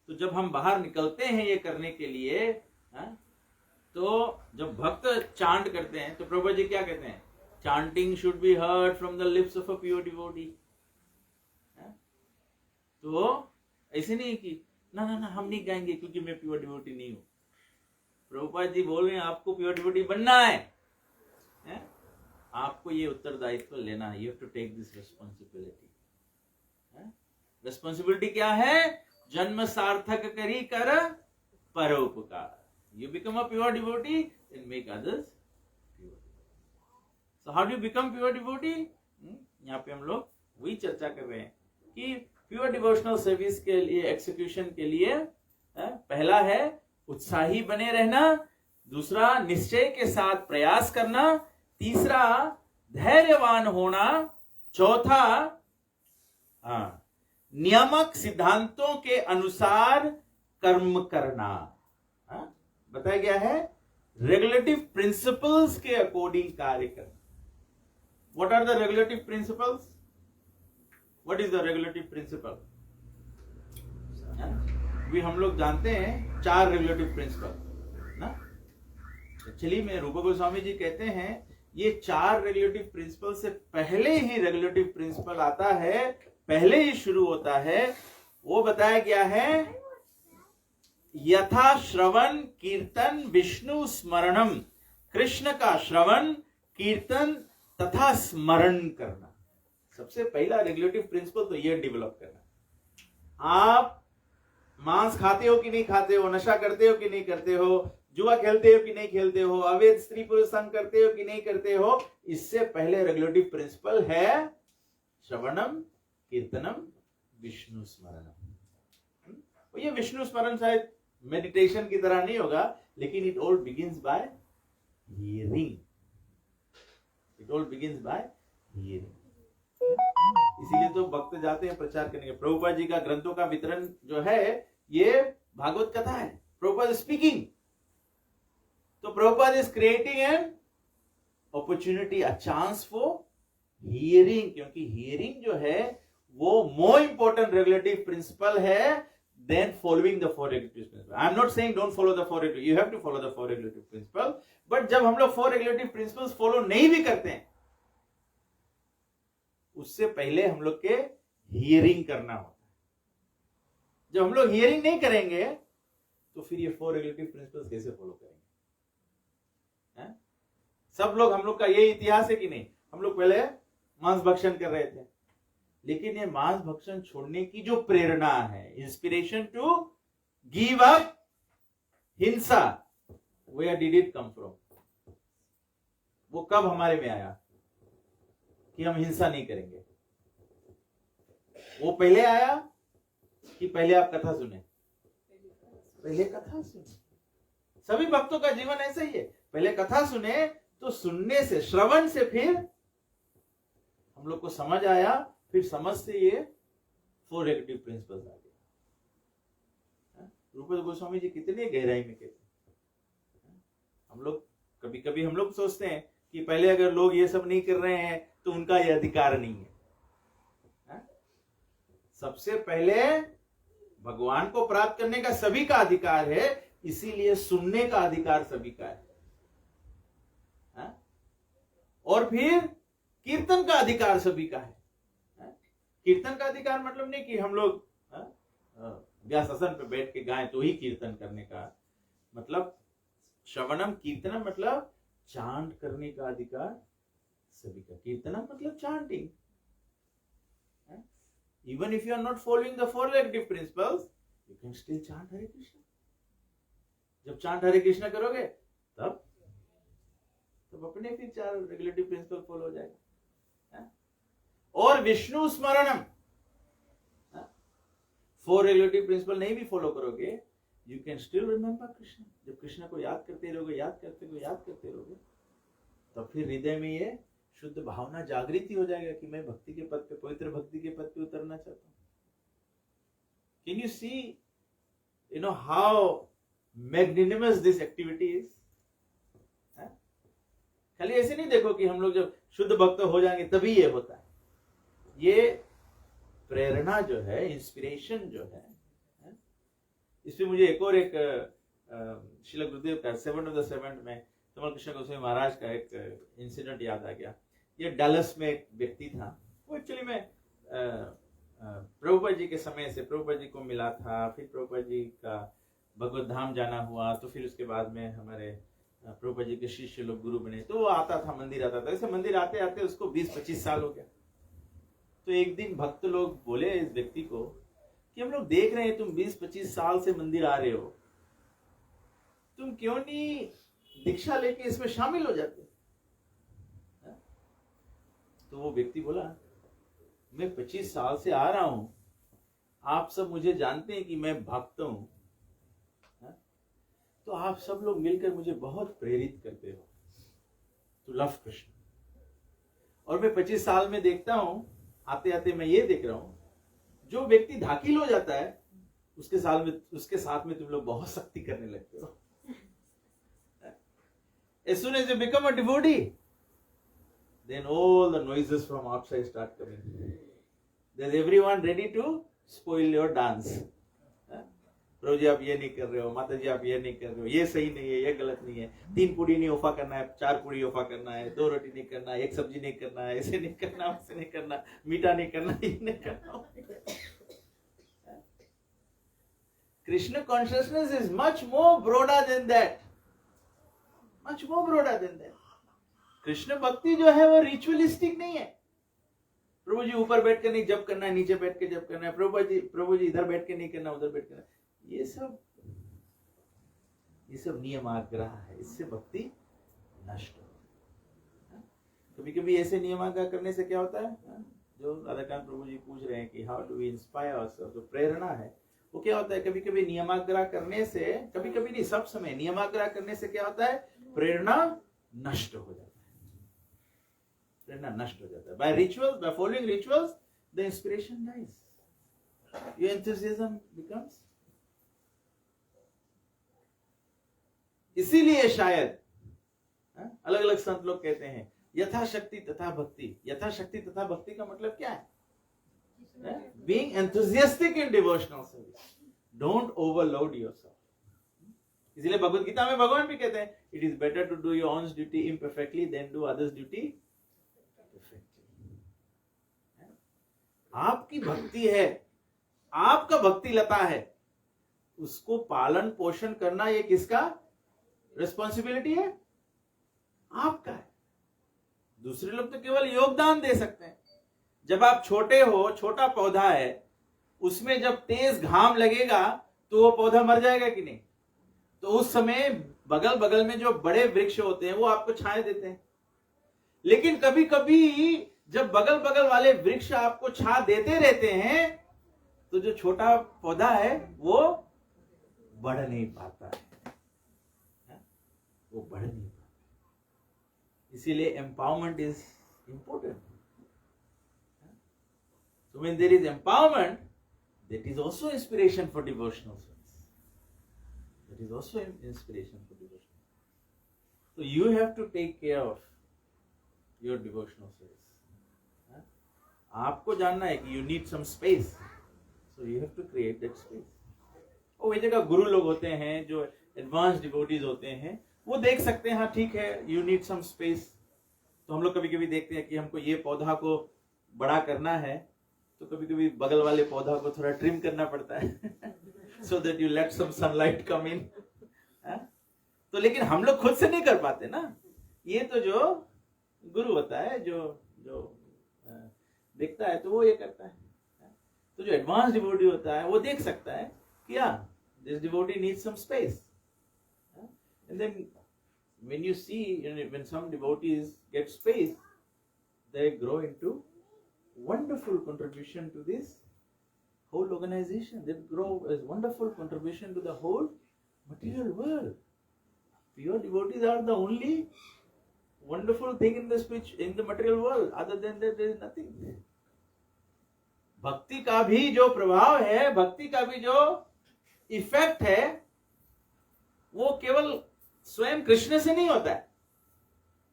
तो जब हम बाहर निकलते हैं ये करने के लिए, तो जब भक्त चांट करते हैं तो प्रभु जी क्या कहते हैं, chanting should be heard from the lips of a pure devotee. तो ऐसे नहीं कि ना हम नहीं गाएंगे क्योंकि मैं प्योर डिवोटी नहीं हूं. प्रभुपाद जी बोल रहे हैं आपको प्योर डिवोटी बनना है, आपको ये उत्तरदायित्व लेना है. You have to take this responsibility. Responsibility क्या है, जन्म सार्थक करी कर परोपकार. You become a pure devotee and make others pure. So how do you become pure devotee? यहाँ पे हम लोग वही चर्चा कर रहे हैं कि प्योर डिवोशनल सर्विस के लिए, एक्सिक्यूशन के लिए पहला है उत्साही बने रहना, दूसरा निश्चय के साथ प्रयास करना, तीसरा धैर्यवान होना, चौथा नियामक सिद्धांतों के अनुसार कर्म करना. बताया गया है रेगुलेटिव प्रिंसिपल्स के अकॉर्डिंग कार्य करना. What are the regulative principles? What is the regulative principle? भी हम लोग जानते हैं 4 रेगुलेटिव प्रिंसिपल ना। एक्चुअली में रूप गोस्वामी जी कहते हैं ये 4 रेगुलेटिव प्रिंसिपल से पहले ही रेगुलेटिव प्रिंसिपल आता है, पहले ही शुरू होता है। वो बताया गया है यथा श्रवण कीर्तन विष्णु स्मरणम, कृष्ण का श्रवण कीर्तन तथा स्मरण करना। सबसे पहला रेगुलेटिव प्रिंसिपल तो ये डेवलप करना। आप मांस खाते हो कि नहीं खाते हो, नशा करते हो कि नहीं करते हो, जुआ खेलते हो कि नहीं खेलते हो, अवैध स्त्री पुरुष संग करते हो कि नहीं करते हो, इससे पहले रेगुलेटिव प्रिंसिपल है श्रवणम कीर्तनम विष्णु स्मरणम। ये विष्णु स्मरण शायद मेडिटेशन की तरह नहीं होगा, लेकिन it all begins bye hearing. It all begins bye hearing. इसीलिए तो भक्त जाते हैं प्रचार करने के। प्रभुपाद जी का ग्रंथों का वितरण जो है ये भागवत कथा है, प्रभुपाद स्पीकिंग। तो Prabhupada is creating an opportunity, a chance for hearing, क्योंकि हियरिंग जो है वो मोर इंपॉर्टेंट रेगुलेटिव प्रिंसिपल है than following the 4 regulative principles. I am not saying don't follow the 4 regulative, you have to follow the 4 regulative principles, but जब हम लोग 4 regulative principles follow नहीं भी करते हैं, उससे पहले हम लोग के हियरिंग करना होता है। जब हम लोग हियरिंग नहीं करेंगे तो फिर ये 4 regulative principles कैसे फॉलो करेंगे? है? सब लोग, हम लोग का ये इतिहास है कि नहीं, हम लोग पहले मांस भक्षण कर रहे थे, लेकिन ये मांस भक्षण छोड़ने की जो प्रेरणा है, inspiration to give up himsa, where did it come from? वो कब हमारे में आया कि हम हिंसा नहीं करेंगे? वो पहले आया कि पहले आप कथा सुने? पहले कथा सुने। सभी भक्तों का जीवन ऐसा ही है, पहले कथा सुने, तो सुनने से, श्रवण से फिर हम लोग को समझ आया, फिर समझ से ये 4 रेगुलेटिव प्रिंसिपल्स आ गए। रूप गोस्वामी जी कितने गहराई में कहते हैं। हम लोग कभी कभी हम लोग सोचते हैं कि पहले अगर लोग ये सब नहीं कर रहे हैं तो उनका ये अधिकार नहीं है। सबसे पहले भगवान को प्राप्त करने का सभी का अधिकार है, इसीलिए सुनने का अधिकार सभी का है। और फिर कीर्तन का अधिकार सभी का है। कीर्तन का अधिकार मतलब नहीं कि हम लोग व्यासासन पे बैठ के गाएं तो ही कीर्तन करने का, मतलब श्रवणम कीर्तनम मतलब चांट करने का अधिकार सभी का। कीर्तनम मतलब chanting. Even if you are not following the 4 regulative principles, you can still chant Hare Krishna. जब चांट हरे कृष्ण करोगे तब अपने फिर 4 रेगुलेटिव प्रिंसिपल फॉलो हो जाएगा। और विष्णु स्मरणम, 4 रेगुलेटिव प्रिंसिपल नहीं भी फॉलो करोगे, you can still remember Krishna. जब कृष्ण को याद करते रहोगे, याद करते रहोगे, तब फिर हृदय में ये शुद्ध भावना जागृति हो जाएगा कि मैं भक्ति के पद पे, पवित्र भक्ति के पद पे उतरना चाहता हूं। Can you see how magnanimous this activity is? खाली ऐसे नहीं देखो कि हम लोग जब शुद्ध भक्त हो जाएंगे तभी ये होता है। ये प्रेरणा जो है, इंस्पिरेशन जो है, इसमें मुझे एक श्रील गुरुदेव का 7 of the 7 में तमल कृष्ण गोस्वामी महाराज का एक इंसिडेंट याद आ गया। ये डलस में एक व्यक्ति था, वो एक्चुअली में प्रभुपाद जी के समय से प्रभुपाद जी को मिला था, फिर प्रभुपाद जी का भगवत धाम जाना हुआ, तो फिर उसके बाद में हमारे प्रभुपाद जी के शिष्य लोग गुरु बने, तो वो आता था, मंदिर आता था। ऐसे मंदिर आते आते उसको 20-25 साल हो गया। तो एक दिन भक्त लोग बोले इस व्यक्ति को कि हम लोग देख रहे हैं तुम 20-25 साल से मंदिर आ रहे हो, तुम क्यों नहीं दीक्षा लेके इसमें शामिल हो जाते? तो वो व्यक्ति बोला, मैं 25 साल से आ रहा हूं, आप सब मुझे जानते हैं कि मैं भक्त हूं, तो आप सब लोग मिलकर मुझे बहुत प्रेरित करते हो टू लव कृष्ण। और मैं 25 साल में देखता हूं, आते आते मैं ये देख रहा हूं, जो व्यक्ति धाकिल हो जाता है उसके साथ में तुम लोग बहुत सख्ती करने लगते हो। As soon as you become a devotee, then all the noises from outside start coming. There's everyone ready to spoil your dance. प्रभु जी आप ये नहीं कर रहे हो, माता जी आप ये नहीं कर रहे हो, ये सही नहीं है, ये गलत नहीं है, 3 पूड़ी नहीं ऑफा करना है, 4 पूड़ी ऑफा करना है, 2 रोटी नहीं करना है, 1 सब्जी नहीं करना है, ऐसे नहीं करना, वैसे नहीं करना, मीठा नहीं करना, ये नहीं करना। Krishna consciousness is much more broader then that, much more broader then that. Krishna भक्ति जो है वो रिचुअलिस्टिक नहीं है। प्रभु जी ऊपर बैठ के नहीं जप करना है, नीचे बैठ के जप करना है, प्रभु जी इधर बैठ के नहीं करना, उधर बैठ करना, ये सब नियम आग्रह है, इससे भक्ति नष्ट हो। कभी कभी ऐसे नियम आग्रह करने से क्या होता है, जो राधाकांत प्रभु जी पूछ रहे हैं कि how do we inspire ourself, जो प्रेरणा है वो क्या होता है, कभी कभी नियमाग्रह करने से, कभी कभी नहीं सब समय नियमाग्रह करने से क्या होता है, प्रेरणा नष्ट हो जाता है, प्रेरणा नष्ट हो जाता है। By rituals, by following rituals the inspiration dies, your enthusiasm becomes. इसीलिए शायद अलग अलग संत लोग कहते हैं यथाशक्ति तथा भक्ति। यथाशक्ति तथा भक्ति का मतलब क्या है? Being enthusiastic in devotional service. Don't overload yourself. इसलिए भगवत गीता में भगवान भी कहते हैं it is better to do your own duty imperfectly than do others duty perfectly. आपकी भक्ति है, आपका भक्ति लता है, उसको पालन पोषण करना ये किसका रिस्पॉन्सिबिलिटी है? आपका है। दूसरे लोग तो केवल योगदान दे सकते हैं। जब आप छोटे हो, छोटा पौधा है, उसमें जब तेज घाम लगेगा तो वो पौधा मर जाएगा कि नहीं? तो उस समय बगल बगल में जो बड़े वृक्ष होते हैं वो आपको छाया देते हैं। लेकिन कभी कभी जब बगल बगल वाले वृक्ष आपको छा देते रहते हैं तो जो छोटा पौधा है वो बढ़ नहीं पाता है, वो बढ़ नहीं पाता। इसीलिए empowerment is important. So when there is empowerment, that is also inspiration for devotional service. That is also inspiration for devotional. So you have to take care of your devotional service. आपको जानना है कि you need some space. So you have to create that space. और वही जगह गुरु लोग होते हैं जो एडवांस डिवोटीज होते हैं, वो देख सकते हैं हाँ ठीक है you need some space. तो हम लोग कभी कभी देखते हैं कि हमको ये पौधा को बड़ा करना है तो कभी कभी बगल वाले पौधा को थोड़ा ट्रिम करना पड़ता है so that you let some sunlight come in. तो लेकिन हम लोग खुद से नहीं कर पाते ना, ये तो जो गुरु होता है जो देखता है तो वो ये करता है। तो जो एडवांस डिवोटी होता है वो देख सकता है कि this devotee needs some space. And then when you see, when some devotees get space, they grow into wonderful contribution to this whole organization. They grow as wonderful contribution to the whole material world. Pure devotees are the only wonderful thing in the speech in the material world. Other than that, there is nothing. भक्ति का भी जो प्रभाव है, भक्ति का भी जो इफेक्ट है, वो केवल स्वयं कृष्ण से नहीं होता है,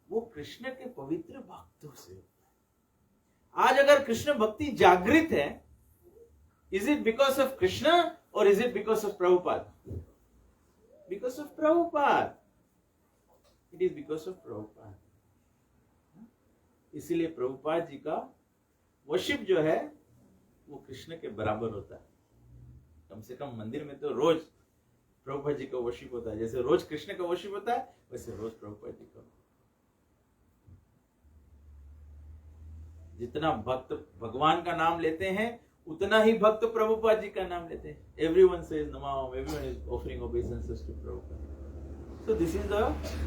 वो कृष्ण के पवित्र भक्तों से होता है। आज अगर कृष्ण भक्ति जागृत है, is it because of Krishna or is it because of Prabhupada? Because of Prabhupada. It is because of Prabhupada. इसीलिए प्रभुपाद जी का वर्शिप जो है वो कृष्ण के बराबर होता है। कम से कम मंदिर में तो रोज प्रभुपाद जी का वर्शिप होता है। जैसे रोज कृष्ण का वर्शिप होता है वैसे रोज प्रभुपाद जी का। जितना भक्त भगवान का नाम लेते हैं उतना ही भक्त प्रभुपाद जी का नाम लेते हैं। Everyone says Namam, everyone is offering obeisances to Prabhupada. So this is the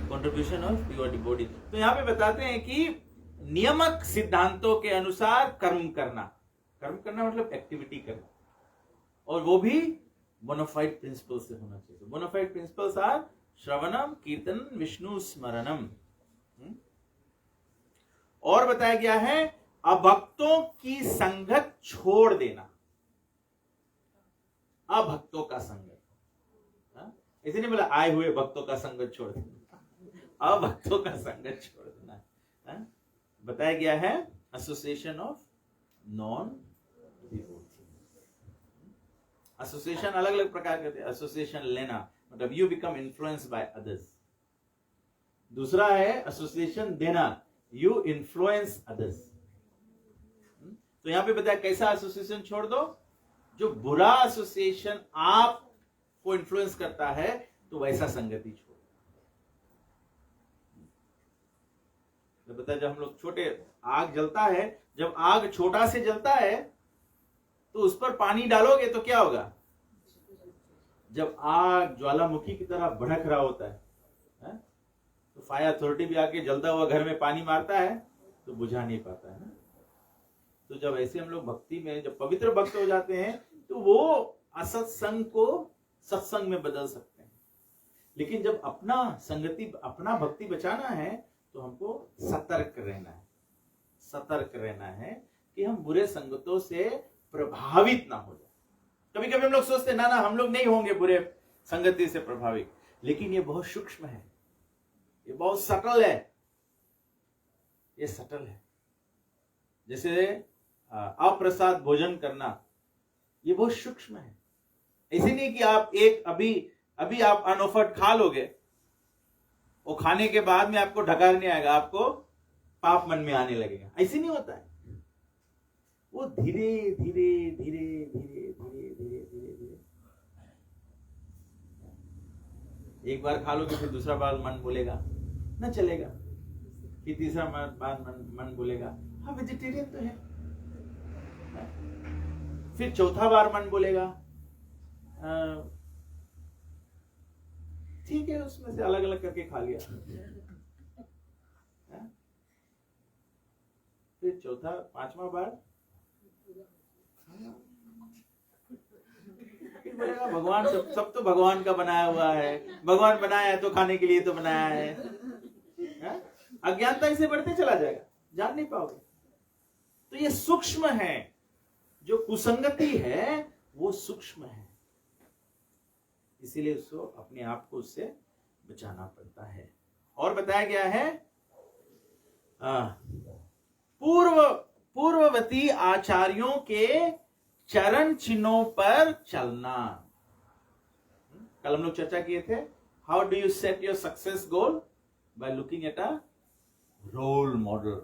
contribution of pure devotee. तो यहाँ पे बताते हैं कि नियमक सिद्धांतों के अनुसार कर्म करना, कर्म करना मतलब एक्टिविटी करना, और वो भी बोनाफाइड प्रिंसिपल से होना चाहिए। बोनाफाइड प्रिंसिपल्स आर श्रवणम, कीर्तन, विष्णु स्मरणम। और बताया गया है अभक्तों की संगत छोड़ देना। अभक्तों का संगत, ऐसे नहीं बोला आए हुए भक्तों का संगत छोड़ देना, अभक्तों का संगत छोड़ देना। बताया गया है association of non devotee. Association अलग अलग प्रकार के थे। एसोसिएशन लेना मतलब you become influence by others. दूसरा है एसोसिएशन देना, यू इन्फ्लुएंस अदर्स। तो यहां पे बताया कैसा एसोसिएशन छोड़ दो, जो बुरा एसोसिएशन आपको इन्फ्लुएंस करता है तो वैसा संगति छोड़। तो बताया जब हम लोग छोटे आग जलता है, जब आग छोटा से जलता है तो उस पर पानी डालोगे तो क्या होगा? जब आग ज्वालामुखी की तरह भड़क रहा होता है तो फायर अथॉरिटी भी आके जलता हुआ घर में पानी मारता है तो बुझा नहीं पाता है ना। तो जब ऐसे हम लोग भक्ति में जब पवित्र भक्त हो जाते हैं तो वो असत्संग को सत्संग में बदल सकते हैं। लेकिन जब अपना संगति, अपना भक्ति बचाना है तो हमको सतर्क रहना है। सतर्क रहना है कि हम बुरे संगतों से प्रभावित ना हो जाए। कभी कभी हम लोग सोचते हैं ना हम लोग नहीं होंगे बुरे संगति से प्रभावित, लेकिन ये बहुत सूक्ष्म है, ये बहुत सटल है, ये सटल है। जैसे अप्रसाद भोजन करना, ये बहुत सूक्ष्म है। ऐसे नहीं कि आप एक अभी आप अनऑफर्ड खा लोगे, वो खाने के बाद में आपको ढकार नहीं आएगा, आपको पाप मन में आने लगेगा। ऐसे नहीं होता है। वो धीरे धीरे धीरे धीरे धीरे धीरे धीरे धीरे एक बार खा लोगे फिर दूसरा बार मन बोलेगा ना चलेगा, फिर तीसरा बार मन बोलेगा हाँ वेजिटेरियन तो है, फिर चौथा बार मन बोलेगा ठीक है, उसमें से अलग अलग करके खा लिया। फिर चौथा पांचवा बार फिर बोलेगा भगवान सब तो भगवान का बनाया हुआ है, भगवान बनाया है तो खाने के लिए तो बनाया है। अज्ञानता इसे बढ़ते चला जाएगा, जान नहीं पाओगे। तो ये सूक्ष्म है, जो कुसंगति है वो सूक्ष्म है, इसीलिए उसको अपने आप को उससे बचाना पड़ता है। और बताया गया है पूर्ववर्ती आचार्यों के चरण चिन्हों पर चलना। कल हम लोग चर्चा किए थे, how do you set your success goal? By looking at a role model.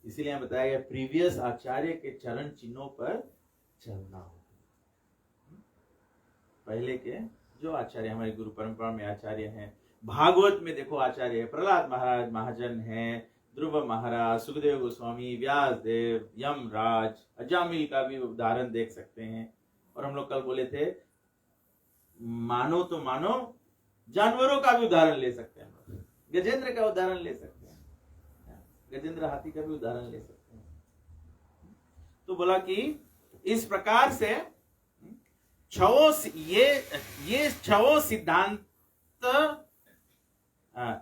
इसीलिए बताया गया प्रीवियस आचार्य के चरण चिन्हों पर चलना। पहले के जो आचार्य हमारे गुरु परंपरा में आचार्य हैं, भागवत में देखो आचार्य प्रहलाद महाराज महाजन हैं, ध्रुव महाराज, सुखदेव गोस्वामी, व्यासदेव, यमराज, अजामिल का भी उदाहरण देख सकते हैं। और हम लोग कल बोले थे मानो तो मानो जानवरों का भी उदाहरण ले सकते हैं, गजेंद्र का उदाहरण ले सकते हैं, गजेंद्र हाथी का भी उदाहरण ले सकते हैं। तो बोला कि इस प्रकार से ये छवो सिद्धांत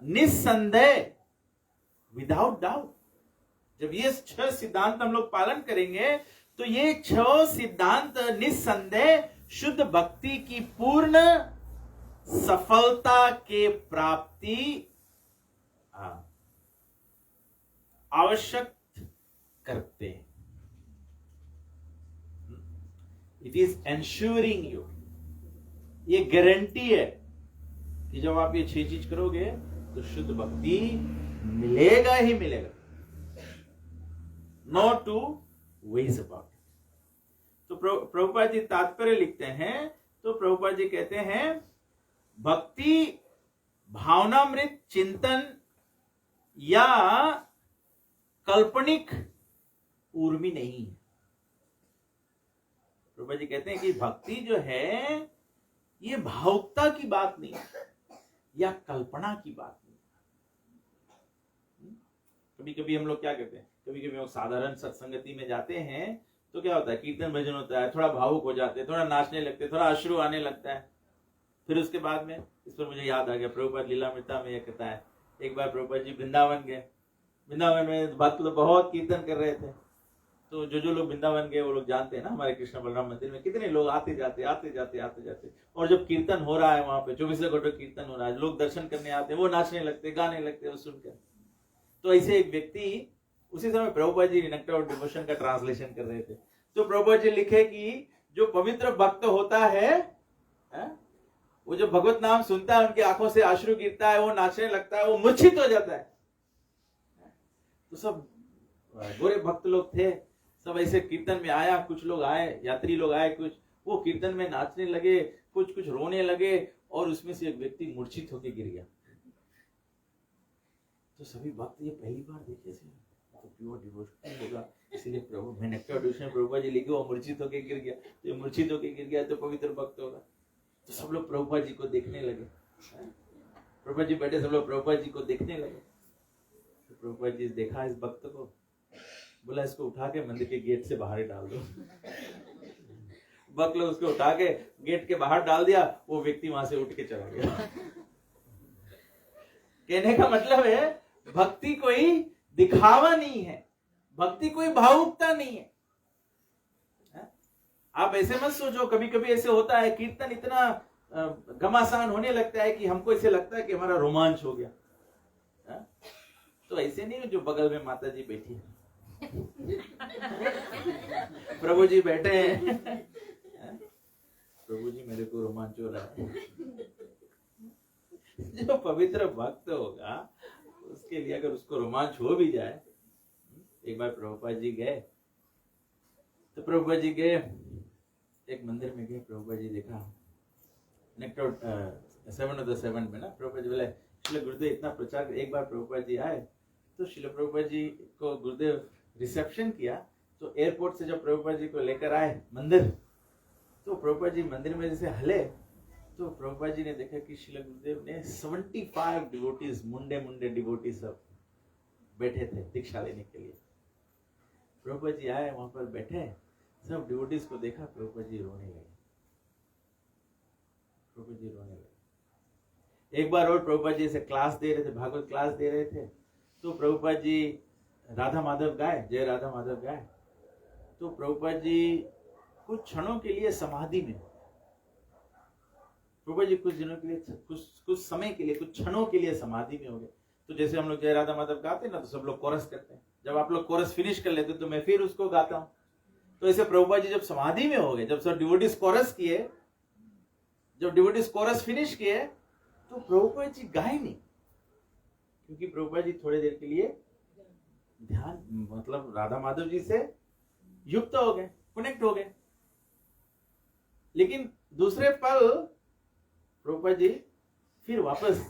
निस्संदेह विदाउट डाउट, जब ये 6 सिद्धांत हम लोग पालन करेंगे तो ये 6 सिद्धांत निस्संदेह शुद्ध भक्ति की पूर्ण सफलता के प्राप्ति आवश्यक करते हैं। इट इज एंश्योरिंग यू, ये गारंटी है कि जब आप ये 6 चीज करोगे तो शुद्ध भक्ति मिलेगा ही मिलेगा, नो टू वेज अबाउट। तो प्रभुपाद जी तात्पर्य लिखते हैं, तो प्रभुपाद जी कहते हैं भक्ति भावनामृत चिंतन या काल्पनिक उर्मी नहीं है। प्रभुपाद जी कहते हैं कि भक्ति जो है ये भावुकता की बात नहीं या कल्पना की बात नहीं। कभी कभी हम लोग क्या करते हैं, कभी कभी हम साधारण सत्संगति में जाते हैं तो क्या होता है, कीर्तन भजन होता है, थोड़ा भावुक हो जाते हैं, थोड़ा नाचने लगते हैं, थोड़ा अश्रु आने लगता है। फिर उसके बाद में इस पर मुझे याद आ गया, प्रभुपाद लीलामृता में यह कहता है, एक बार प्रभुपाद जी वृंदावन गए, वृंदावन में भक्त लोग बहुत कीर्तन कर रहे थे। तो जो लोग वृंदावन गए वो लोग जानते हैं ना, हमारे कृष्ण बलराम मंदिर में कितने लोग आते जाते आते जाते आते जाते, और जब कीर्तन हो रहा है वहां पे 24 घंटे कीर्तन हो रहा है, लोग दर्शन करने आते हैं, वो नाचने लगते, गाने लगते, वो सुनकर। तो ऐसे एक व्यक्ति, उसी समय Prabhupada ji nectar of devotion का ट्रांसलेशन कर रहे थे, तो प्रभुपाद जी लिखे कि जो पवित्र भक्त होता है, वो जो भगवत नाम सुनता है, उनकी आंखों से अश्रु गिरता है, वो नाचने लगता है, वो मूर्छित हो जाता है। तो सब गोरे भक्त लोग थे, सब ऐसे कीर्तन में आया, कुछ लोग आए, यात्री लोग आए, कुछ वो कीर्तन में नाचने लगे, कुछ रोने लगे, और उसमें से एक व्यक्ति मूर्छित होकर गिर गया। तो सभी भक्त ये पहली बार देखे थे, तो प्योर डिवोशन होगा, इसलिए प्रभु मैं नेक्टर डिवोशन प्रभुपाद जी लिखे, वो मूर्छित होकर गिर गया, तो मूर्छित होकर गिर गया तो पवित्र भक्त होगा। तो सब लोग प्रभुपाद जी को देखने लगे, प्रभुपाद जी बैठे, सब लोग प्रभुपाद जी को देखने लगे। तो प्रभुपाद जी देखा इस भक्त को, बोला इसको उठा के मंदिर के गेट से बाहर डाल दो। भक्त लोग उसको उठा के गेट के बाहर डाल दिया, वो व्यक्ति वहां से उठ के चला गया। कहने का मतलब है भक्ति कोई दिखावा नहीं है, भक्ति कोई भावुकता नहीं है। आप ऐसे मत सोचो, कभी कभी ऐसे होता है कीर्तन इतना घमासान होने लगता है कि हमको ऐसे लगता है कि हमारा रोमांच हो गया। तो ऐसे नहीं, जो बगल में माता जी बैठी है, प्रभु जी बैठे हैं, प्रभु जी मेरे को रोमांच हो रहा है। जो पवित्र भक्त होगा उसके लिए अगर उसको रोमांच हो भी जाए। एक बार प्रभुपाद जी गए, तो प्रभुपाद जी गए एक मंदिर में गए, प्रभुपाद जी देखा नेक्टर 7 of the 7 में ना, प्रभुपाद जी बोले श्रील गुरुदेव इतना प्रचार। एक बार प्रभुपाद जी आए तो श्रील प्रभुपाद जी को गुरुदेव रिसेप्शन किया। तो एयरपोर्ट से जब प्रभुपाद जी को लेकर आए मंदिर, तो प्रभुपाद जी मंदिर में जैसे हले, तो प्रभुपाद जी ने देखा कि श्रील गुरुदेव ने 75 डिवोटीज, मुंडे डिवोटी सब बैठे थे दीक्षा लेने के लिए। प्रभुपाद जी आए, वहां पर बैठे, सब डिवोटीज को देखा, प्रभुपाद जी रोने लगे, प्रभुपाद जी रोने लगे। एक बार और प्रभुपाद जी से क्लास दे रहे थे, भागवत क्लास दे रहे थे, तो प्रभुपाद जी राधा माधव गाए, जय राधा माधव गाए। तो प्रभुपाद जी कुछ क्षणों के लिए समाधि में, प्रभुपाद जी कुछ दिनों के लिए, कुछ समय के लिए, कुछ क्षणों के लिए समाधि में हो गए। तो जैसे हम लोग जय राधा माधव गाते हैं ना, तो सब लोग कोरस करते हैं, जब आप लोग कोरस फिनिश कर लेते तो मैं फिर उसको गाता हूं। तो ऐसे प्रभुपाद जी जब समाधि में हो गए, जब सब डिवोटीज कोरस किए, जब डिवोटीज कोरस फिनिश किए, तो प्रभुपाद जी गाए नहीं, क्योंकि प्रभुपाद जी थोड़ी देर के लिए ध्यान, मतलब राधा माधव जी से युक्त हो गए, कनेक्ट हो गए। लेकिन दूसरे पल प्रभुपाद जी फिर वापस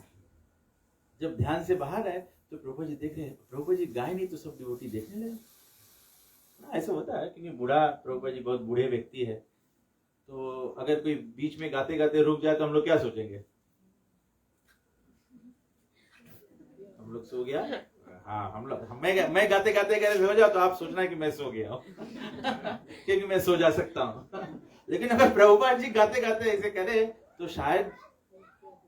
जब ध्यान से बाहर आए, तो प्रभुपाद जी देख रहे हैं, प्रभुपाद जी गाए नहीं, तो सब डिवोटी देखने लगे। ऐसा होता है क्योंकि बूढ़ा, प्रभुपाद जी बहुत बूढ़े व्यक्ति है, तो अगर कोई बीच में गाते गाते रुक जाए तो हम लोग क्या सोचेंगे, हम लोग सो गया। हाँ, हम लोग, मैं गाते गाते अगर हो जाओ तो आप सोचना कि मैं सो गया हूँ क्योंकि मैं सो जा सकता हूँ। लेकिन अगर प्रभुपाद जी गाते गाते ऐसे करे तो शायद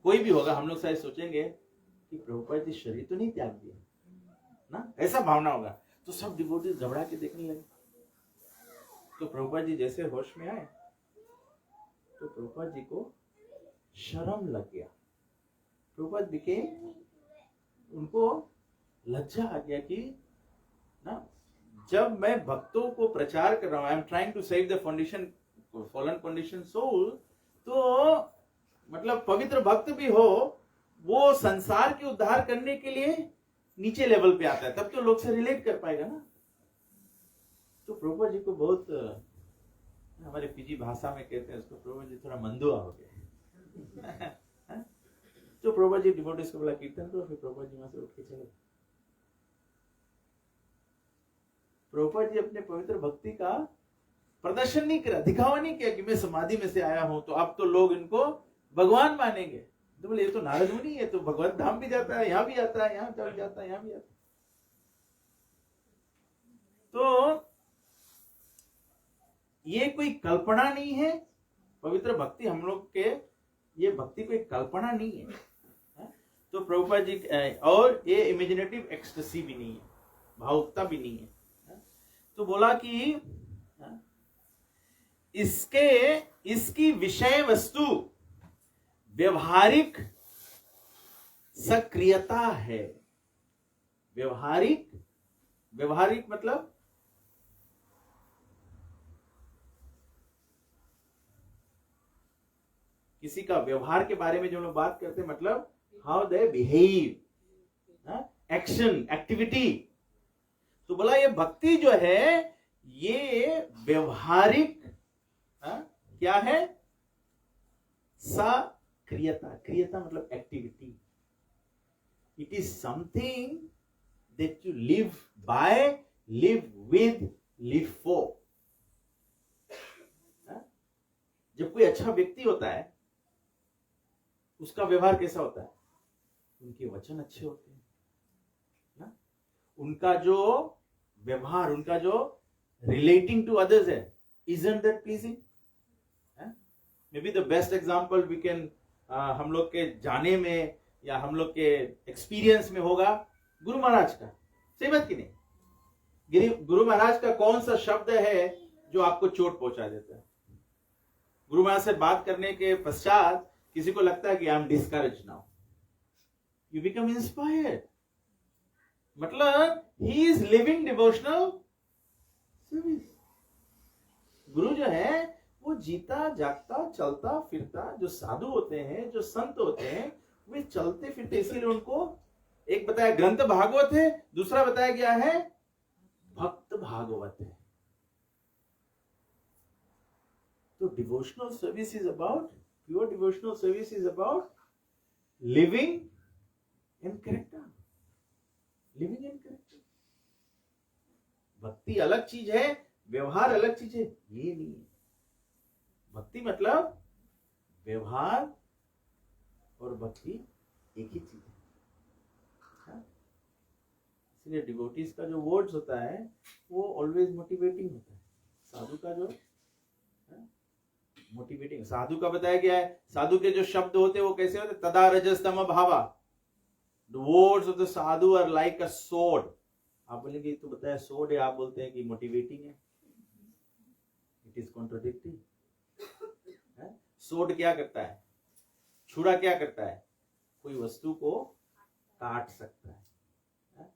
कोई भी होगा, हम लोग शायद सोचेंगे कि प्रभुपाद जी शरीर तो नहीं त्याग दिया ना, ऐसा भावना होगा। तो सब डिवोटी घबरा के देखने लगे। तो प्रभुपाद जी जैसे होश में आए, तो प्रभुपाद जी को शर्म लग गया। प्रभुपाद दिखे, उनको लज्जा आ गया कि ना, जब मैं भक्तों को प्रचार कर रहा हूं, I am trying to save the fallen condition soul, तो मतलब पवित्र भक्त भी हो, वो संसार के उद्धार करने के लिए नीचे लेवल पे आता है, तब तो लोग से रिलेट कर पाएगा ना। तो प्रभुपाद जी को बहुत, हमारे फिजी भाषा में कहते हैं उसको, प्रभुपाद जी थोड़ा मंदुआ हो गए। तो प्रभुपाद जी डिवोटीज को बोला कीर्तन करो, फिर प्रभुपाद जी वहां से उठ के चले। प्रभुपाद जी अपने पवित्र भक्ति का प्रदर्शन नहीं करा, दिखावा नहीं किया कि मैं समाधि में से आया हूं, तो अब तो लोग इनको भगवान मानेंगे। तो बोले ये तो नारद मुनि है, तो भगवत धाम भी जाता है, यहाँ भी आता है, यहाँ भी जाता है, यहाँ भी आता है। तो ये कोई कल्पना नहीं है, पवित्र भक्ति हम लोग के, ये भक्ति कोई कल्पना नहीं है। तो प्रभुपाद जी, और ये इमेजिनेटिव एक्सटेसी भी नहीं है, भावुकता भी नहीं है। तो बोला कि इसकी विषय वस्तु व्यवहारिक सक्रियता है। व्यवहारिक मतलब किसी का व्यवहार के बारे में जो लोग बात करते हैं, मतलब how they behave, action, activity. तो बोला ये भक्ति जो है ये व्यवहारिक क्या है? सक्रियता, क्रियता मतलब activity. It is something that you live by, live with, live for. जब कोई अच्छा व्यक्ति होता है उसका व्यवहार कैसा होता है? उनके वचन अच्छे होते हैं ना, उनका जो व्यवहार, उनका जो रिलेटिंग टू अदर्स है, isn't that pleasing? Maybe the best example we can हम लोग के जाने में या हम लोग के एक्सपीरियंस में होगा गुरु महाराज का। सही बात कि नहीं? गुरु महाराज का कौन सा शब्द है जो आपको चोट पहुंचा देता है? गुरु महाराज से बात करने के पश्चात किसी को लगता है कि I am discourage now, you become inspired. मतलब he is living devotional service. गुरु जो है वो जीता जागता चलता फिरता, जो साधु होते हैं, जो संत होते हैं, वे चलते फिरते, इसीलिए उनको एक बताया ग्रंथ भागवत है, दूसरा बताया गया है भक्त भागवत है। तो devotional service is about, pure devotional service is about living in character, living in character. भक्ति अलग चीज है, व्यवहार अलग चीज है, ये नहीं है। भक्ति मतलब व्यवहार और भक्ति एक ही चीज है। इसलिए डिवोटीज का जो वर्ड्स होता है वो ऑलवेज मोटिवेटिंग होता है। साधु का जो मोटिवेटिंग, साधु का बताया गया है, साधु के जो शब्द होते हैं वो कैसे होते? तदा रजस्तम भावा। The words of the sadhu are like a sword. आप बोलेंगे तो बताया sword है, आप बोलते हैं कि मोटिवेटिंग है। It is contradictory. sword क्या करता है? छुरा क्या करता है? कोई वस्तु को काट सकता है।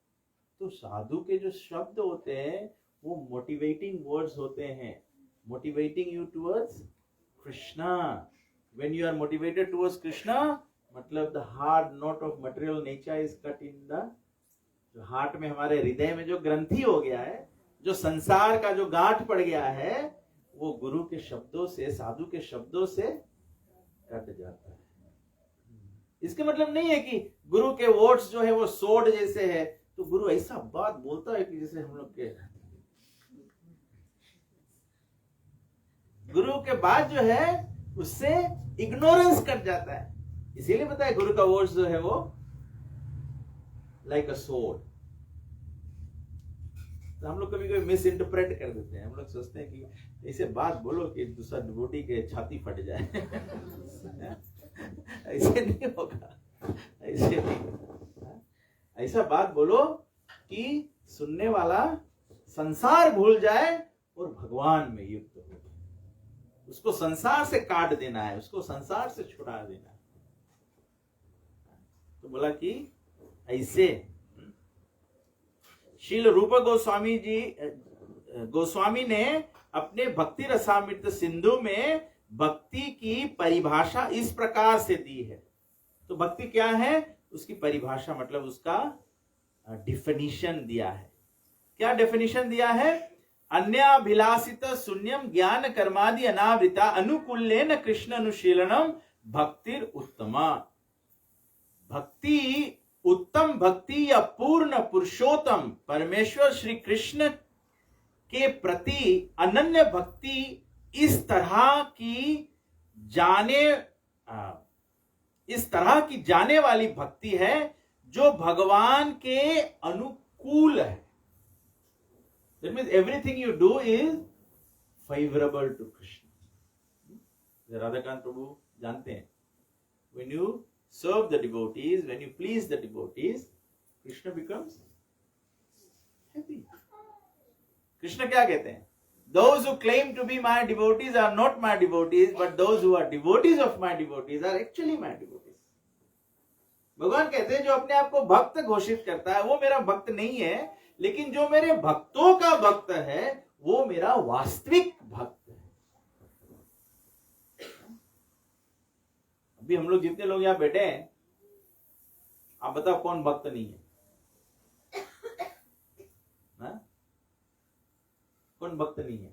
तो साधु के जो शब्द होते हैं वो मोटिवेटिंग वर्ड्स होते हैं, motivating you towards Krishna. When you are motivated towards Krishna, मतलब the hard note of material nature is cut in the, जो हार्ट में हमारे हृदय में जो ग्रंथि हो गया है, जो संसार का जो गांठ पड़ गया है, वो गुरु के शब्दों से, साधु के शब्दों से कट जाता है। इसका मतलब नहीं है कि गुरु के वर्ड्स जो है वो सोड जैसे है, तो गुरु ऐसा बात बोलता है कि जैसे हम लोग के गुरु के बाद जो है उससे इग्नोरेंस कट जाता है। इसीलिए पता है गुरु का वर्ड्स जो है वो लाइक अ सोर्ड। तो हम लोग कभी कभी मिस इंटरप्रेट कर देते हैं। हम लोग सोचते हैं कि ऐसे बात बोलो कि दूसरा डिवोटी के छाती फट जाए। ऐसे नहीं होगा, ऐसे नहीं। ऐसा बात बोलो कि सुनने वाला संसार भूल जाए और भगवान में युक्त हो। उसको संसार से काट देना है, उसको संसार से छुड़ा देना है। तो बोला कि ऐसे शील रूप गोस्वामी ने अपने भक्ति रसामृत सिंधु में भक्ति की परिभाषा इस प्रकार से दी है। तो भक्ति क्या है, उसकी परिभाषा मतलब उसका डिफिनीशन दिया है। क्या डिफिनीशन दिया है? अन्याभिलाषित शून्यम ज्ञान कर्मादि अनावृता अनुकूल्येन कृष्ण अनुशीलनम भक्तिर उत्तमा। भक्ति, उत्तम भक्ति या पूर्ण पुरुषोत्तम परमेश्वर श्री कृष्ण के प्रति अनन्य भक्ति इस तरह की जाने वाली भक्ति है जो भगवान के अनुकूल है। That means everything you do is favorable to Krishna। Radhakant प्रभु जानते हैं, when you serve the devotees, when you please the devotees, Krishna becomes happy। Krishna क्या कहते हैं? Those who claim to be my devotees are not my devotees, but those who are devotees of my devotees are actually my devotees। भगवान कहते हैं जो अपने आप को भक्त घोषित करता है वो मेरा भक्त नहीं है, लेकिन जो मेरे भक्तों का भक्त है वो मेरा वास्तविक भक्त है। अभी हम लोग जितने लोग यहाँ बैठे हैं, आप बताओ कौन भक्त नहीं है? हाँ? कौन भक्त नहीं है?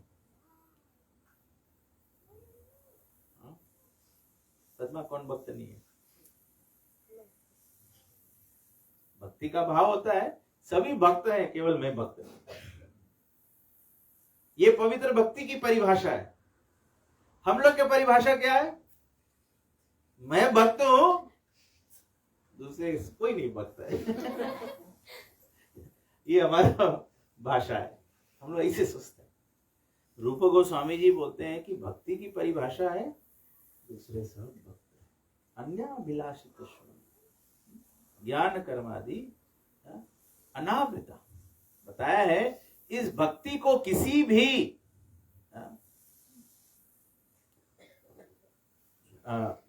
सच में कौन भक्त नहीं है? भक्ति का भाव होता है सभी भक्त हैं, केवल मैं भक्त नहीं। ये पवित्र भक्ति की परिभाषा है। हम लोग की परिभाषा क्या है? मैं भक्त हूं, दूसरे कोई नहीं भक्त है। ये हमारा भाषा है, हम लोग ऐसे सोचते हैं। रूप गोस्वामी जी बोलते हैं कि भक्ति की परिभाषा है दूसरे सब भक्त है, अन्याभिलाषित ज्ञान कर्मादि अनावृता। बताया है इस भक्ति को किसी भी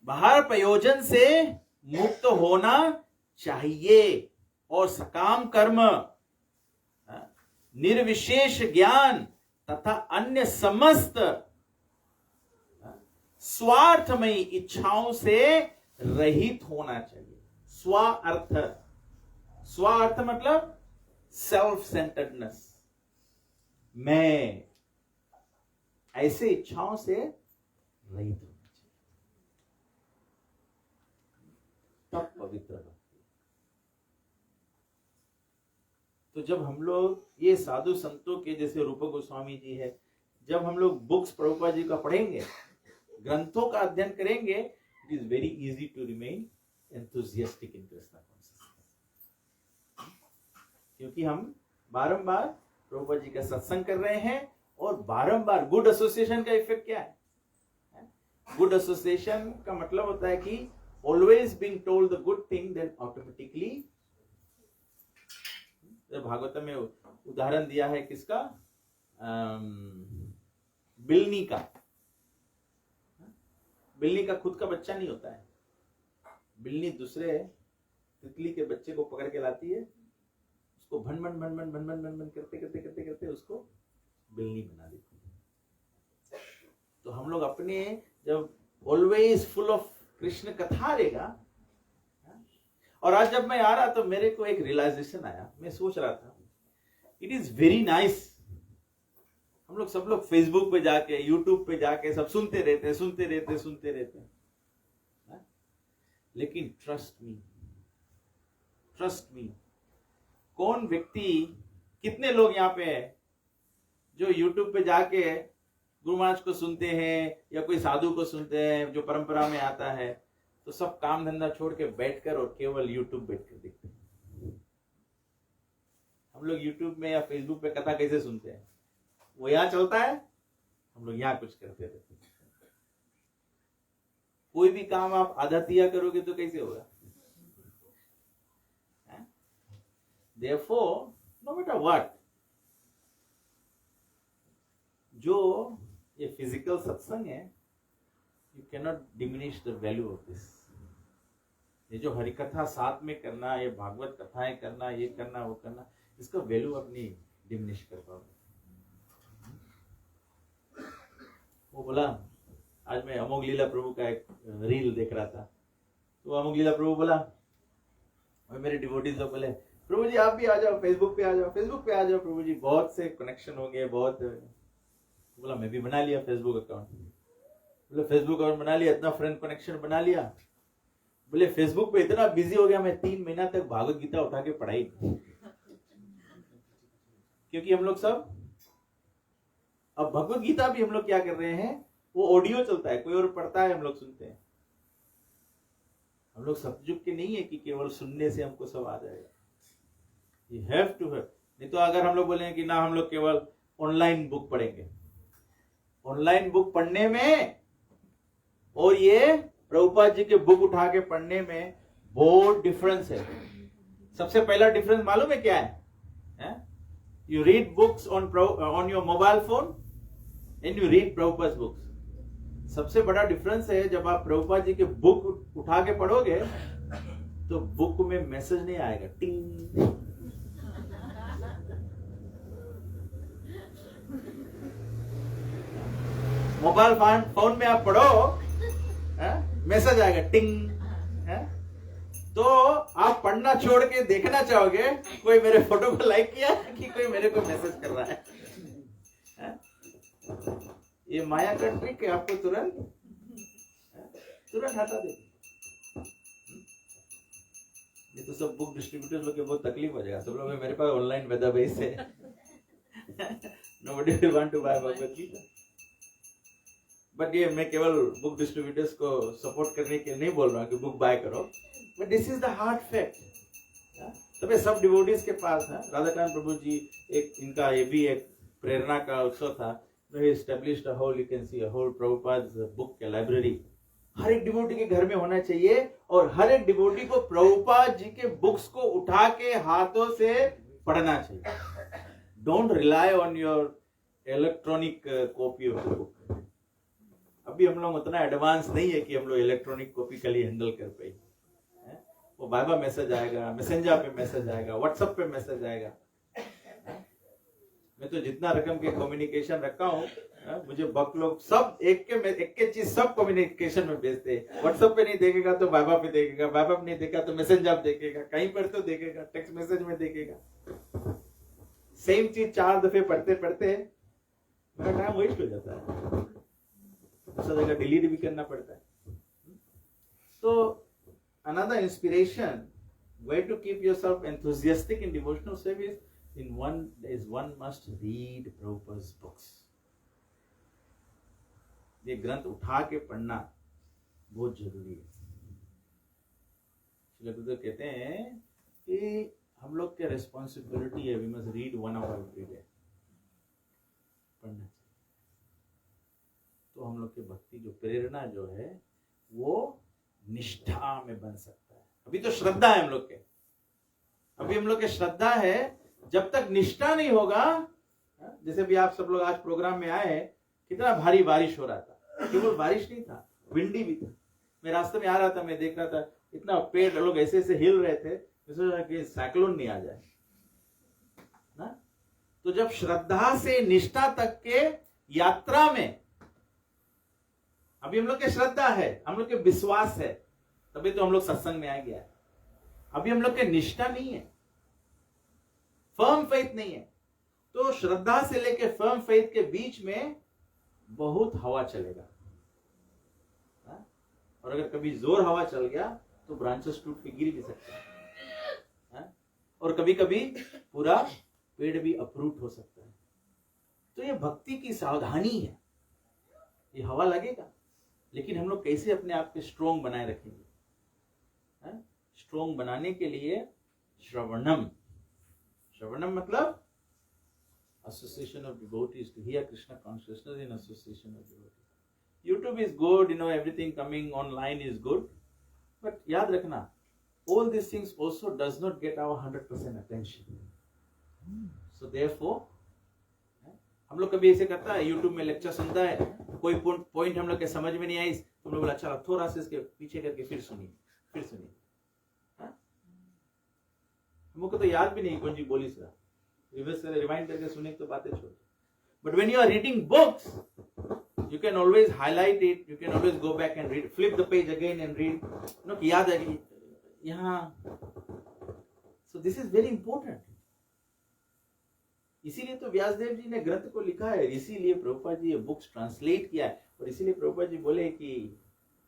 बाहर प्रयोजन से मुक्त होना चाहिए और सकाम कर्म, निर्विशेष ज्ञान तथा अन्य समस्त स्वार्थमयी इच्छाओं से रहित होना चाहिए। स्वार्थ मतलब सेल्फ सेंटर्डनेस, मैं, ऐसे इच्छाओं से रहित होना चाहिए, तब पवित्र भक्ति। तो जब हम लोग ये साधु संतों के जैसे रूप गोस्वामी जी है, जब हम लोग बुक्स प्रभुपाद जी का पढ़ेंगे, ग्रंथों का अध्ययन करेंगे, it is very easy to remain enthusiastic in Krishna consciousness. क्योंकि हम बारंबार प्रभुपाद जी का सत्संग कर रहे हैं और बारंबार गुड एसोसिएशन का इफेक्ट क्या है? गुड एसोसिएशन का मतलब होता है कि always being told the good thing, then automatically. Bhagavatam में उदाहरण दिया है किसका? बिल्ली का। बिल्ली का खुद का बच्चा नहीं होता है, बिल्ली दूसरे तितली के बच्चे को पकड़ के लाती है, उसको भन भन भन भन भन भन भन भन करते करते करते करते उसको बिल्ली बना देती है। तो हम लोग अपने जब ऑलवेज फुल ऑफ कृष्ण कथा रहेगा। और आज जब मैं आ रहा तो मेरे को एक रियलाइजेशन आया, मैं सोच रहा था इट इज वेरी नाइस। हम लोग सब लोग फेसबुक पे जाके, यूट्यूब पे जाके सब सुनते रहते हैं, लेकिन ट्रस्ट मी, कौन व्यक्ति, कितने लोग यहाँ पे है जो यूट्यूब पे जाके गुरु महाराज को सुनते हैं या कोई साधु को सुनते हैं जो परंपरा में आता है, तो सब काम धंधा छोड़ के बैठकर और केवल यूट्यूब बैठकर देखते हैं। हम लोग यूट्यूब में या फेसबुक पे कथा कैसे सुनते हैं? वो यहाँ चलता है, हम लोग यहाँ कुछ करते रहते हैं। कोई भी काम आप आधा तिया करोगे तो कैसे होगा? Therefore, no matter what, जो ये फिजिकल सत्संग है, you cannot diminish the value of this. ये जो हरिकथा साथ में करना, ये भागवत कथाएं करना, ये करना वो करना, इसका वैल्यू अपनी डिमिनिश कर पाओगे। वो बोला, आज मैं अमोघ लीला प्रभु का एक रील देख रहा था, तो अमोघ लीला प्रभु बोला, और मेरे डिवोटीज लोग बोले, प्रभु जी आप भी आ जाओ, फेसबुक पे आ जाओ प्रभु जी, बहुत से कनेक्शन हो गए, बहुत। बोला मैं भी बना लिया फेसबुक अकाउंट। बोले फेसबुक अकाउंट बना लिया, इतना फ्रेंड कनेक्शन बना लिया। बोले फेसबुक पे इतना बिजी हो गया, मैं 3 महीना तक भागवत गीता उठा के पढ़ाई। क्योंकि हम लोग सब अब भगवत गीता भी हम लोग क्या कर रहे हैं, वो ऑडियो चलता है, कोई और पढ़ता है, हम लोग सुनते हैं। हम लोग सतयुग के नहीं है कि केवल सुनने से हमको सब आ जाएगा। You have to have। नहीं तो अगर हम लोग बोलेंगे कि ना हम लोग केवल ऑनलाइन बुक पढ़ेंगे, ऑनलाइन बुक पढ़ने में और ये प्रभुपाद जी के बुक उठा के पढ़ने में बहुत डिफरेंस है। सबसे पहला डिफरेंस मालूम है क्या है? You read books on your mobile phone and you read Prabhupada's books। सबसे बड़ा डिफरेंस है जब आप प्रभुपाद जी के बुक उठा के पढ़ोगे तो बुक में मैसेज नहीं आएगा, टिंग। मोबाइल फोन में आप पढ़ो, मैसेज आएगा टिंग है? तो आप पढ़ना छोड़ के देखना चाहोगे कोई मेरे फोटो को लाइक किया कि कोई मेरे को मैसेज कर रहा है? ये माया का ट्रिक है, आपको तुरंत हटा देगी। ये तो सब बुक डिस्ट्रीब्यूटर्स लोग के बहुत तकलीफ हो जाएगा। सब लोग मेरे पास ऑनलाइन वेदाबेस है nobody will want to buy Bhagavad Gita. But ये मैं केवल बुक डिस्ट्रीब्यूटर्स को सपोर्ट करने के नहीं बोल रहा हूँ कि बुक बाय करो, but this is the hard fact. तब सब डिवोटीज के पास है। राधाकांत प्रभु जी एक इनका ये भी एक प्रेरणा का उत्सव था। He established a whole, you can see a whole Prabhupada's book library। हर एक डिवोटी के घर में होना चाहिए और हर एक डिवोटी को प्रभुपाद जी के बुक्स को उठा के हाथों से पढ़ना चाहिए। Don't rely on your electronic copy of the book. अभी हम लोग उतना एडवांस नहीं है कि हम लोग इलेक्ट्रॉनिक कॉपी के लिए हैंडल कर पाए। वो बाबा मैसेज आएगा, मैसेंजर पे मैसेज आएगा, व्हाट्सएप पे मैसेज आएगा। मैं तो जितना रकम के कम्युनिकेशन रखा हूँ, मुझे बक लोग सब एक के चीज सब कम्युनिकेशन में भेजते हैं। व्हाट्सएप पे नहीं देखेगा तो बाबा पे देखेगा, बाबा पे नहीं देखा तो मैसेंजर देखेगा, कहीं पर तो देखेगा, टेक्स्ट मैसेज में देखेगा। सेम चीज 4 दफे पढ़ते पढ़ते मेरा टाइम वेस्ट हो जाता है, दूसरा जगह डिलीट भी करना पड़ता है। तो another inspiration way to keep yourself enthusiastic in devotional service one must read Prabhupada's books। ये ग्रंथ उठा के पढ़ना बहुत जरूरी है। श्रील गुरुदेव कहते हैं कि हम लोग के रिस्पॉन्सिबिलिटी है, we must read 1 hour every day, पढ़ना चाहिए। तो हम लोग की भक्ति जो प्रेरणा जो है वो निष्ठा में बन सकता है। अभी तो श्रद्धा है हम लोग के, अभी हम लोग के श्रद्धा है। जब तक निष्ठा नहीं होगा, जैसे भी आप सब लोग आज प्रोग्राम में आए, कितना भारी बारिश हो रहा था। केवल बारिश नहीं था, विंडी भी था। मैं रास्ते में आ रहा था, मैं देख रहा था इतना पेड़ लोग ऐसे ऐसे हिल रहे थे, कि साइक्लोन नहीं आ जाए ना। तो जब श्रद्धा से निष्ठा तक के यात्रा में, अभी हम लोग के श्रद्धा है, हम लोग के विश्वास है, तभी तो हम लोग सत्संग में आ गया। अभी हम लोग के निष्ठा नहीं है, फर्म फेथ नहीं है। तो श्रद्धा से लेके फर्म फेथ के बीच में बहुत हवा चलेगा, और अगर कभी जोर हवा चल गया तो ब्रांचेस टूट के गिर भी सकते हैं, और कभी कभी पूरा पेड़ भी अप्रूट हो सकता है। तो ये भक्ति की सावधानी है। ये हवा लगेगा, लेकिन हम लोग कैसे अपने आप को स्ट्रोंग बनाए रखेंगे? स्ट्रोंग बनाने के लिए श्रवणम, श्रवणम मतलब association of devotees, to hear Krishna consciousness in association of devotees. YouTube is good, everything coming online is good, but याद रखना, all these things also does not get our 100% attention. So therefore, हम लोग कभी ऐसे करता है, YouTube में lecture सुनता है, कोई पॉइंट हम लोग के समझ में नहीं आई, तो हम लोग बोला अच्छा थोड़ा सा इसके पीछे करके फिर सुनिए। हमको तो याद भी नहीं कौन जी बोली सर, रिवर्स रिवाइंड करके सुने तो बातें छोड़। But when you are reading books, you can always highlight it, you can always go back and read, flip the page again and read, याद है यहाँ। So this is very important। इसीलिए तो व्यासदेव जी ने ग्रंथ को लिखा है, इसीलिए प्रभुपाद जी ये बुक्स ट्रांसलेट किया है, और इसीलिए प्रभुपाद जी बोले कि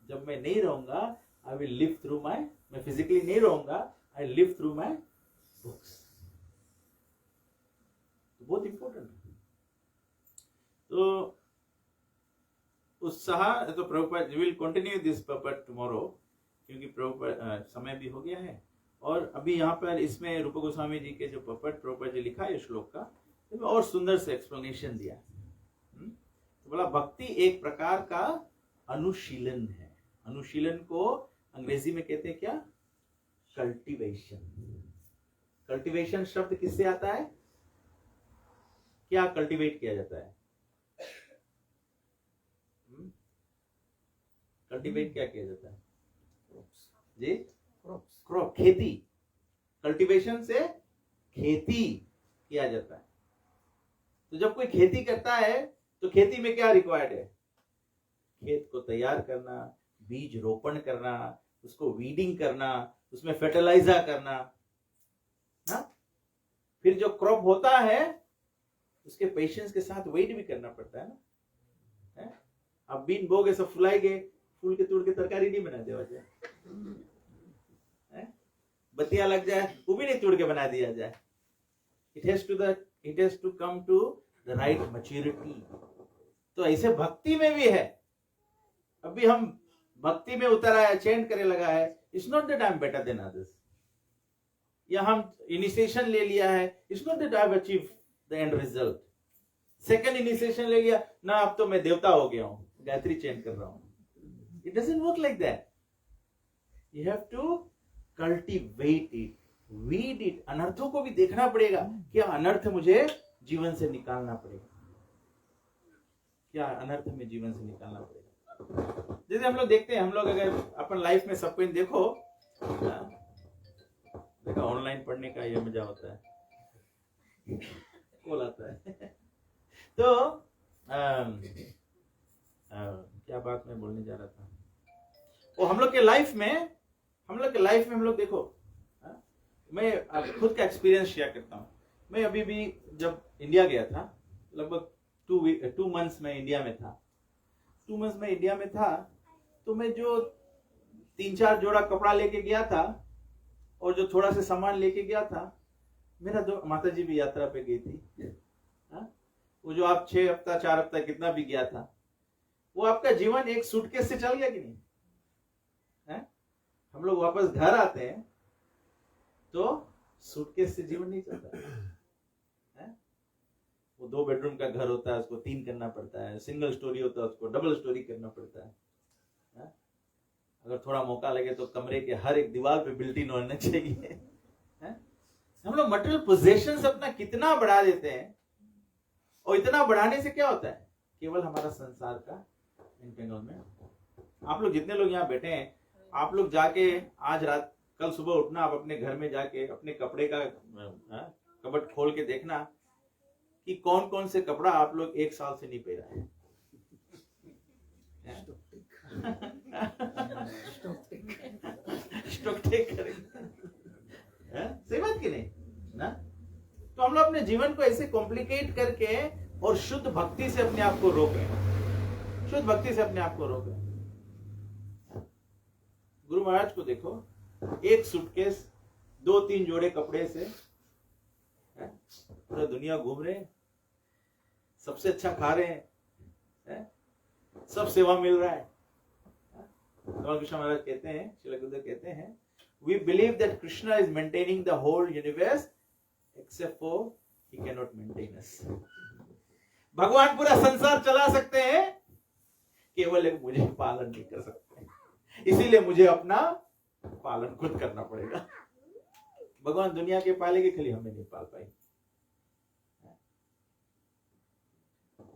जब मैं नहीं रहूंगा, I will live through my, मैं फिजिकली नहीं रहूंगा, I live through my books. तो बहुत इंपॉर्टेंट है। तो उत्साह, तो Prabhupada ji will continue this puppet tomorrow, क्योंकि प्रभुपाद समय भी हो गया है। और अभी यहाँ पर इसमें रूप गोस्वामी जी के जो पपट प्रभुपाद जी लिखा है श्लोक का, तो और सुंदर से एक्सप्लेनेशन दिया। तो बोला भक्ति एक प्रकार का अनुशीलन है। अनुशीलन को अंग्रेजी में कहते हैं क्या? कल्टीवेशन। कल्टीवेशन शब्द किससे आता है? क्या कल्टीवेट किया जाता है? कल्टीवेट क्या किया जाता है जी? क्रॉप, खेती। कल्टीवेशन से खेती किया जाता है। तो जब कोई खेती करता है तो खेती में क्या रिक्वायर्ड है? खेत को तैयार करना, बीज रोपण करना, उसको वीडिंग करना, उसमें फर्टिलाइजर करना, हाँ? फिर जो क्रॉप होता है उसके पेशेंस के साथ वेट भी करना पड़ता है ना, है? अब बीन बोगे सब फुलाएंगे, फूल के तोड़ के तरकारी नहीं बना देवा जाए, बत्तियां लग जाए वो भी नहीं तोड़ के बना दिया जाए। It has to come to the right maturity. तो ऐसे भक्ति में भी है। अभी हम भक्ति में उतर आया, चेंट करे लगा है, it's not that I am better than others, या हम इनिशिएशन ले लिया है, it's not that I have achieve the end result. Second initiation ले लिया ना, अब तो मैं देवता हो गया हूं, गायत्री चेंट कर रहा हूं। It doesn't work like that. You have to cultivate it, weed it. अनर्थों को भी देखना पड़ेगा, क्या अनर्थ मुझे जीवन से निकालना पड़ेगा, क्या अनर्थ में जीवन से निकालना पड़ेगा। जैसे हम लोग देखते हैं, हम लोग अगर अपन लाइफ में सबको देखो, देखो ऑनलाइन पढ़ने का ये मजा होता है, कॉल आता है तो क्या बात मैं बोलने जा रहा था, वो हम लोग के लाइफ में हम लोग देखो, मैं खुद का एक्सपीरियंस शेयर करता हूँ। मैं अभी भी जब इंडिया गया था, लगभग 2 मंथ्स में इंडिया में था। 2 मंथ्स में इंडिया में था, तो मैं जो 3-4 जोड़ा कपड़ा लेके गया था और जो थोड़ा सा सामान लेके गया था, मेरा माता जी भी यात्रा पे गई थी, वो जो आप 6 हफ्ता 4 हफ्ता कितना भी गया था, वो आपका जीवन एक सूटकेस से चल गया कि नहीं है? हम लोग वापस घर आते हैं तो सूटकेस से जीवन नहीं चलता है। वो 2 बेडरूम का घर होता है, उसको 3 करना पड़ता है, सिंगल स्टोरी होता है उसको डबल स्टोरी करना पड़ता है। अगर थोड़ा मौका लगे तो कमरे के हर एक दीवार पे बिल्ट इन होना चाहिए है? हम लोग मटेरियल पोजेशंस अपना कितना बढ़ा देते हैं, और इतना बढ़ाने से क्या होता है, केवल हमारा संसार का एंटेंगलमेंट। आप लोग जितने लोग यहाँ बैठे हैं, आप लोग जाके आज रात कल सुबह उठना, आप अपने घर में जाके अपने कपड़े का कबट खोल के देखना कि कौन कौन से कपड़ा आप लोग 1 साल से नहीं पहना है। स्टॉक टेक करेंगे, सही बात की नहीं ना? तो हम लोग अपने जीवन को ऐसे कॉम्प्लिकेट करके और शुद्ध भक्ति से अपने आप को रोकें, शुद्ध भक्ति से अपने आप को रोकें। गुरु महाराज को देखो, एक सूटकेस 2-3 जोड़े कपड़े से पूरा दुनिया घूम रहे हैं, सबसे अच्छा खा रहे हैं, सब सेवा मिल रहा है। कृष्ण महाराज कहते हैं, श्रील गुरुदेव कहते हैं, we believe that Krishna is maintaining the whole universe except for he cannot maintain us। भगवान पूरा संसार चला सकते हैं, केवल एक मुझे पालन नहीं कर सकते, इसीलिए मुझे अपना पालन खुद करना पड़ेगा। भगवान दुनिया के पालेंगे, खाली हमें नहीं पाल पाएंगे।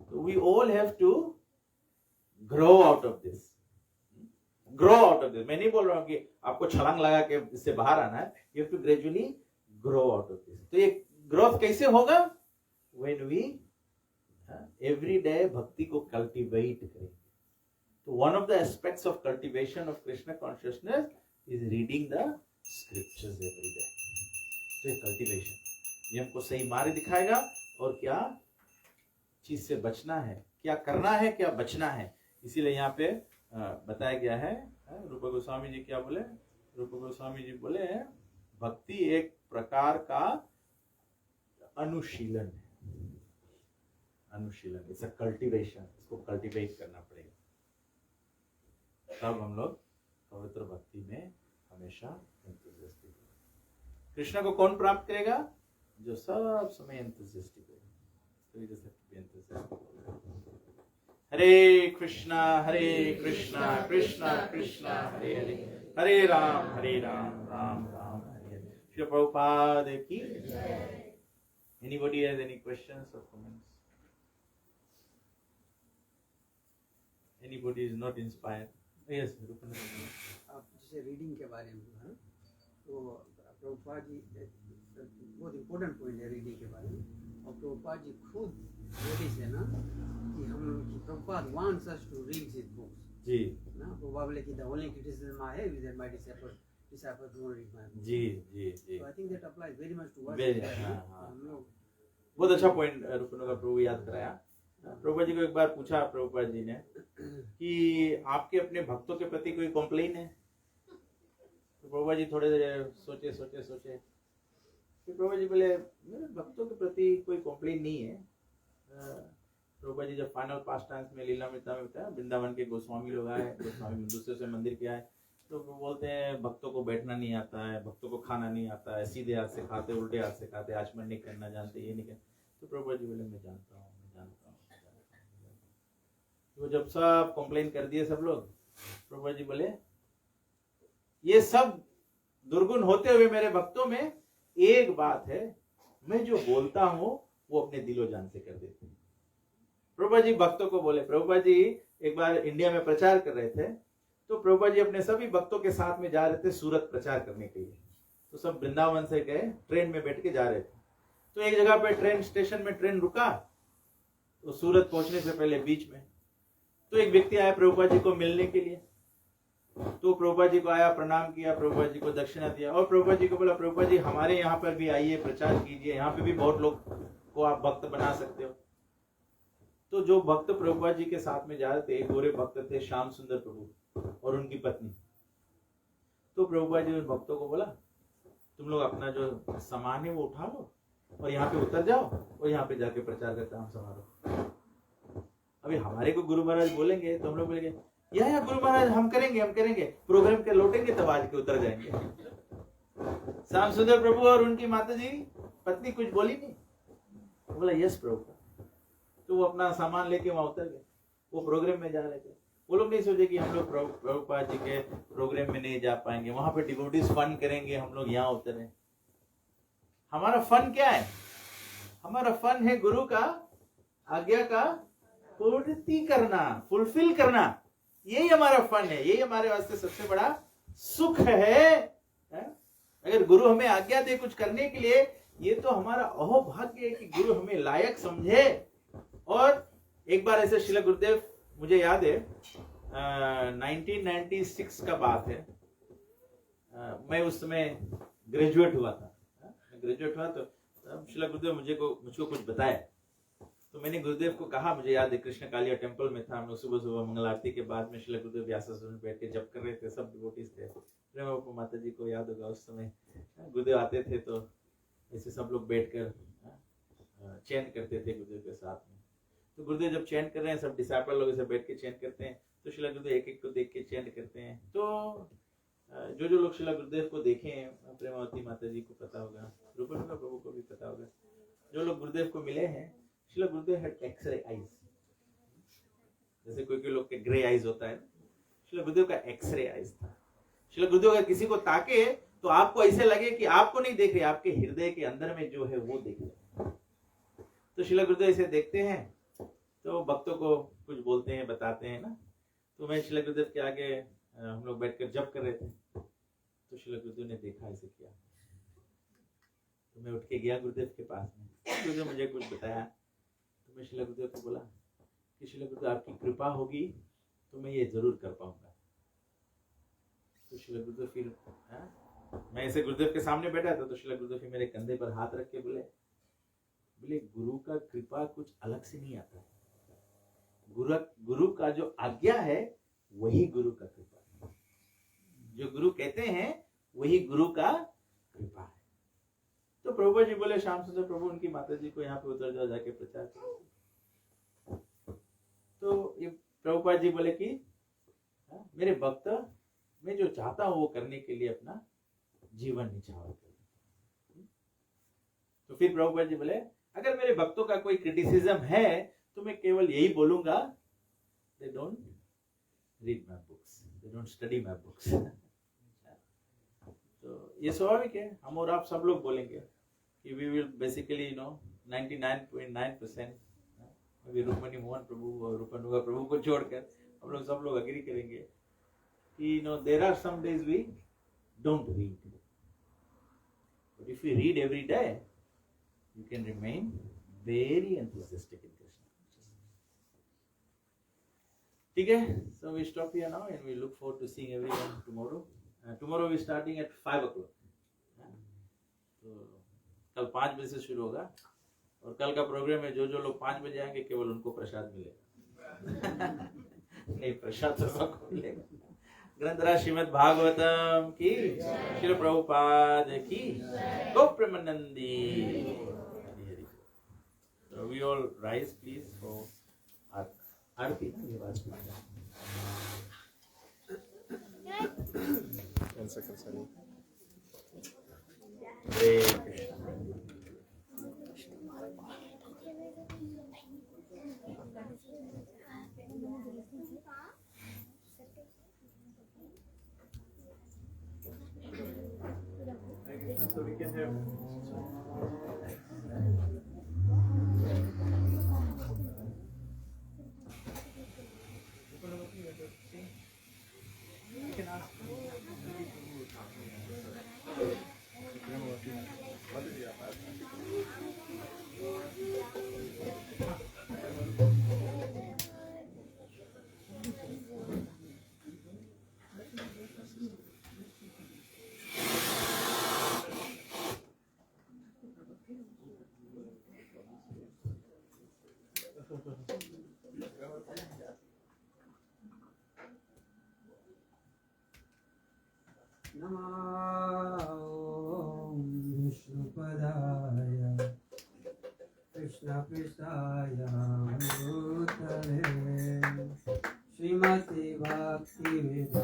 So we all have to grow out of this, grow out of this। मैं नहीं बोल रहा हूं कि आपको छलांग लगा के इससे बाहर आना है, you have to gradually grow out of this। तो ये ग्रोथ कैसे होगा? when we every day भक्ति को कल्टीवेट करें। तो one of the aspects of cultivation of Krishna consciousness is reading the scriptures every day। तो ये कल्टीवेशन, ये हमको सही मार्ग दिखाएगा और क्या चीज से बचना है, क्या करना है, क्या बचना है। इसीलिए यहाँ पे बताया गया है। रूप गोस्वामी जी क्या बोले? रूप गोस्वामी जी बोले भक्ति एक प्रकार का अनुशीलन है, अनुशीलन, इट्स अ कल्टीवेशन। इसको कल्टीवेट करना पड़ेगा, तब हम लोग पवित्र भक्ति में हमेशा एंथुसियास्टिक होंगे। कृष्ण को कौन प्राप्त करेगा? जो सब समय एंथुसियास्टिक होगा। हरे कृष्णा कृष्णा कृष्णा हरे हरे, हरे राम राम राम हरे हरे। श्री प्रभुपाद की। Anybody has any questions or comments? Anybody is not inspired? Yes, आप जैसे रीडिंग के बारे में बोला, तो प्रभुपाद जी बहुत इम्पोर्टेंट पॉइंट है रीडिंग के बारे में। और प्रभुपाद जी खुद बोले से ना कि हम Prabhupada wants us to read his books। जी ना probably कि the only criticism I have is that my disciples don't read my book. Ji ji ji So I think that applies very much to us. Very, as well, हाँ, ना? हाँ। हम लोग बहुत अच्छा point रूपन का प्रभु याद कराया। प्रभुपा जी को एक बार पूछा प्रभुपा जी ने कि आपके अपने भक्तों के प्रति कोई कंप्लेन है? तो प्रभुपा जी थोड़े सोचे फिर प्रभुपा जी बोले मेरे भक्तों के प्रति कोई कंप्लेन नहीं है। प्रभुपा जी जब फाइनल पास्ट टाइम्स में लीलामृता में बताया वृंदावन के गोस्वामी लोग आए, गोस्वामी दूसरे से मंदिर के आए, तो वो बोलते हैं भक्तों को बैठना नहीं आता है, भक्तों को खाना नहीं आता है, सीधे हाथ से खाते उल्टे हाथ से खाते, आचमन नहीं करना जानते, ये नहीं करते। तो प्रभुपा जी बोले मैं जानता हूँ। तो जब सब कंप्लेन कर दिए सब लोग, प्रभुपा जी बोले ये सब दुर्गुण होते हुए मेरे भक्तों में एक बात है, मैं जो बोलता हूँ वो अपने दिलो जान से कर देते हैं। प्रभुपा जी भक्तों को बोले, प्रभुपा जी एक बार इंडिया में प्रचार कर रहे थे, तो प्रभुपा जी अपने सभी भक्तों के साथ में जा रहे थे सूरत प्रचार करने के लिए। तो सब वृंदावन से गए, ट्रेन में बैठ के जा रहे थे। तो एक जगह पे ट्रेन स्टेशन में ट्रेन रुका, तो सूरत पहुंचने से पहले बीच में तो एक व्यक्ति आया प्रभुपा जी को मिलने के लिए। तो प्रभुपा जी को आया, प्रणाम किया, प्रभुपा जी को दक्षिणा दिया और प्रभुपा जी को बोला प्रभुपा जी हमारे यहाँ पर भी आइए, प्रचार कीजिए, यहाँ पे भी बहुत लोग को आप भक्त बना सकते हो। तो जो भक्त प्रभुपा जी के साथ में जा रहे थे, गोरे भक्त थे श्याम सुंदर प्रभु और उनकी पत्नी। तो प्रभुपा जी उन भक्तों को बोला तुम लोग अपना जो सामान है वो उठा लो और यहाँ पे उतर जाओ और यहाँ पे जाके प्रचार का काम संभालो। अभी हमारे को गुरु महाराज बोलेंगे तो हम लोग बोलेंगे या गुरु महाराज हम करेंगे, प्रोग्राम के लौटेंगे तब आज के उतर जाएंगे। श्याम सुंदर प्रभु और उनकी माता जी पत्नी कुछ बोली नहीं, बोला यस प्रभु। तो वो अपना सामान लेके वहां उतर गए, वो प्रोग्राम में जा रहे थे। वो लोग नहीं सोचे कि हम लोग प्रभुपाद जी के प्रोग्राम में नहीं जा पाएंगे, वहां पे डिवोटीज फन करेंगे, हम लोग यहाँ उतरे। हमारा फन क्या है? हमारा फन है गुरु का आज्ञा का पूर्ति करना, फुलफिल करना। यही हमारा फन है, यही हमारे वास्ते सबसे बड़ा सुख है। अगर गुरु हमें आज्ञा दे कुछ करने के लिए, ये तो हमारा अहोभाग्य है कि गुरु हमें लायक समझे। और एक बार ऐसे श्रील गुरुदेव, मुझे याद है 1996 का बात है, मैं उस समय ग्रेजुएट हुआ था। तो श्रील गुरुदेव मुझको कुछ बताया। तो मैंने गुरुदेव को कहा, मुझे याद है कृष्ण कालिया टेम्पल में था, हम लोग सुबह सुबह मंगल आरती के बाद में श्रील गुरुदेव व्यासासन में बैठ के जप कर रहे थे, सब डिवोटीज थे। प्रेम माता जी को याद होगा उस समय गुरुदेव आते थे तो ऐसे सब लोग बैठकर चैंट करते थे गुरुदेव के साथ में। तो गुरुदेव जब चैंट कर रहे हैं, सब डिसाइपल लोग ऐसे बैठ के चैंट करते हैं, तो श्रील गुरुदेव एक एक को देख के चैंट करते हैं। तो जो लोग श्रील गुरुदेव को देखे हैं, प्रेमावती माता जी को पता होगा, रूपन प्रभु को भी पता होगा, जो लोग गुरुदेव को मिले हैं, श्रील गुरुदेव हैड एक्सरे आईज। जैसे कोई कोई लोग के ग्रे आईज होता है, श्रील गुरुदेव का एक्सरे आईज था। श्रील गुरुदेव अगर किसी को ताके तो आपको ऐसे लगे कि आपको नहीं देख रहे, आपके हृदय के अंदर में जो है वो देख रहे। तो श्रील गुरुदेव ऐसे देखते हैं तो भक्तों को कुछ बोलते हैं, बताते हैं ना। तो मैं श्रील गुरुदेव के आगे हम लोग बैठकर जप कर रहे थे, तो श्रील गुरुदेव ने देखा, ऐसे किया। तो मैं उठ के गया गुरुदेव के पास में, गुरुदेव मुझे कुछ बताया। तो मैं श्रील गुरुदेव को बोला कि श्रील गुरुदेव आपकी कृपा होगी तो मैं ये जरूर कर पाऊंगा। तो श्रील गुरुदेव फिर मैं ऐसे गुरुदेव के सामने बैठा था, तो श्रील गुरुदेव फिर मेरे कंधे पर हाथ रख के बोले गुरु का कृपा कुछ अलग से नहीं आता है, गुरु का जो आज्ञा है वही गुरु का कृपा है, जो गुरु कहते हैं वही गुरु का कृपा है। तो प्रभु जी बोले श्याम सुंदर प्रभु उनकी माता जी को यहाँ पे उतर जाओ, जाके प्रचार करो। तो ये प्रभुपाद जी बोले कि मेरे भक्त, मैं जो चाहता हूं वो करने के लिए अपना जीवन निछावर कर। तो फिर प्रभुपाद जी बोले अगर मेरे भक्तों का कोई क्रिटिसिज्म है तो मैं केवल यही बोलूंगा, they don't read my books, they don't study my books। तो ये स्वाभाविक है, हम और आप सब लोग बोलेंगे कि we will basically 99.9% अभी रुक्मणी मोहन प्रभु और रूपनुगा प्रभु को छोड़कर हम लोग सब लोग अग्री करेंगे कि there are some days we don't read, but if we read every day you can remain very enthusiastic in Krishna। ठीक है, so we stop here now and we look forward to seeing everyone tomorrow. Tomorrow we starting at 5 o'clock. तो कल 5 बजे से शुरू होगा और कल का प्रोग्राम है, जो जो लोग 5 बजे आएंगे केवल उनको प्रसाद मिलेगा। नहीं, प्रसाद तो सबको मिलेगा। ग्रंथराज श्रीमद् भागवतम की, श्री प्रभुपाद की, गो Premanandi. So we all rise please for Aarti. Hare Krishna. So we can have नमो विष्णुपदाय कृष्णपृष्ठाय भूतले श्रीमती भक्तिवेदांत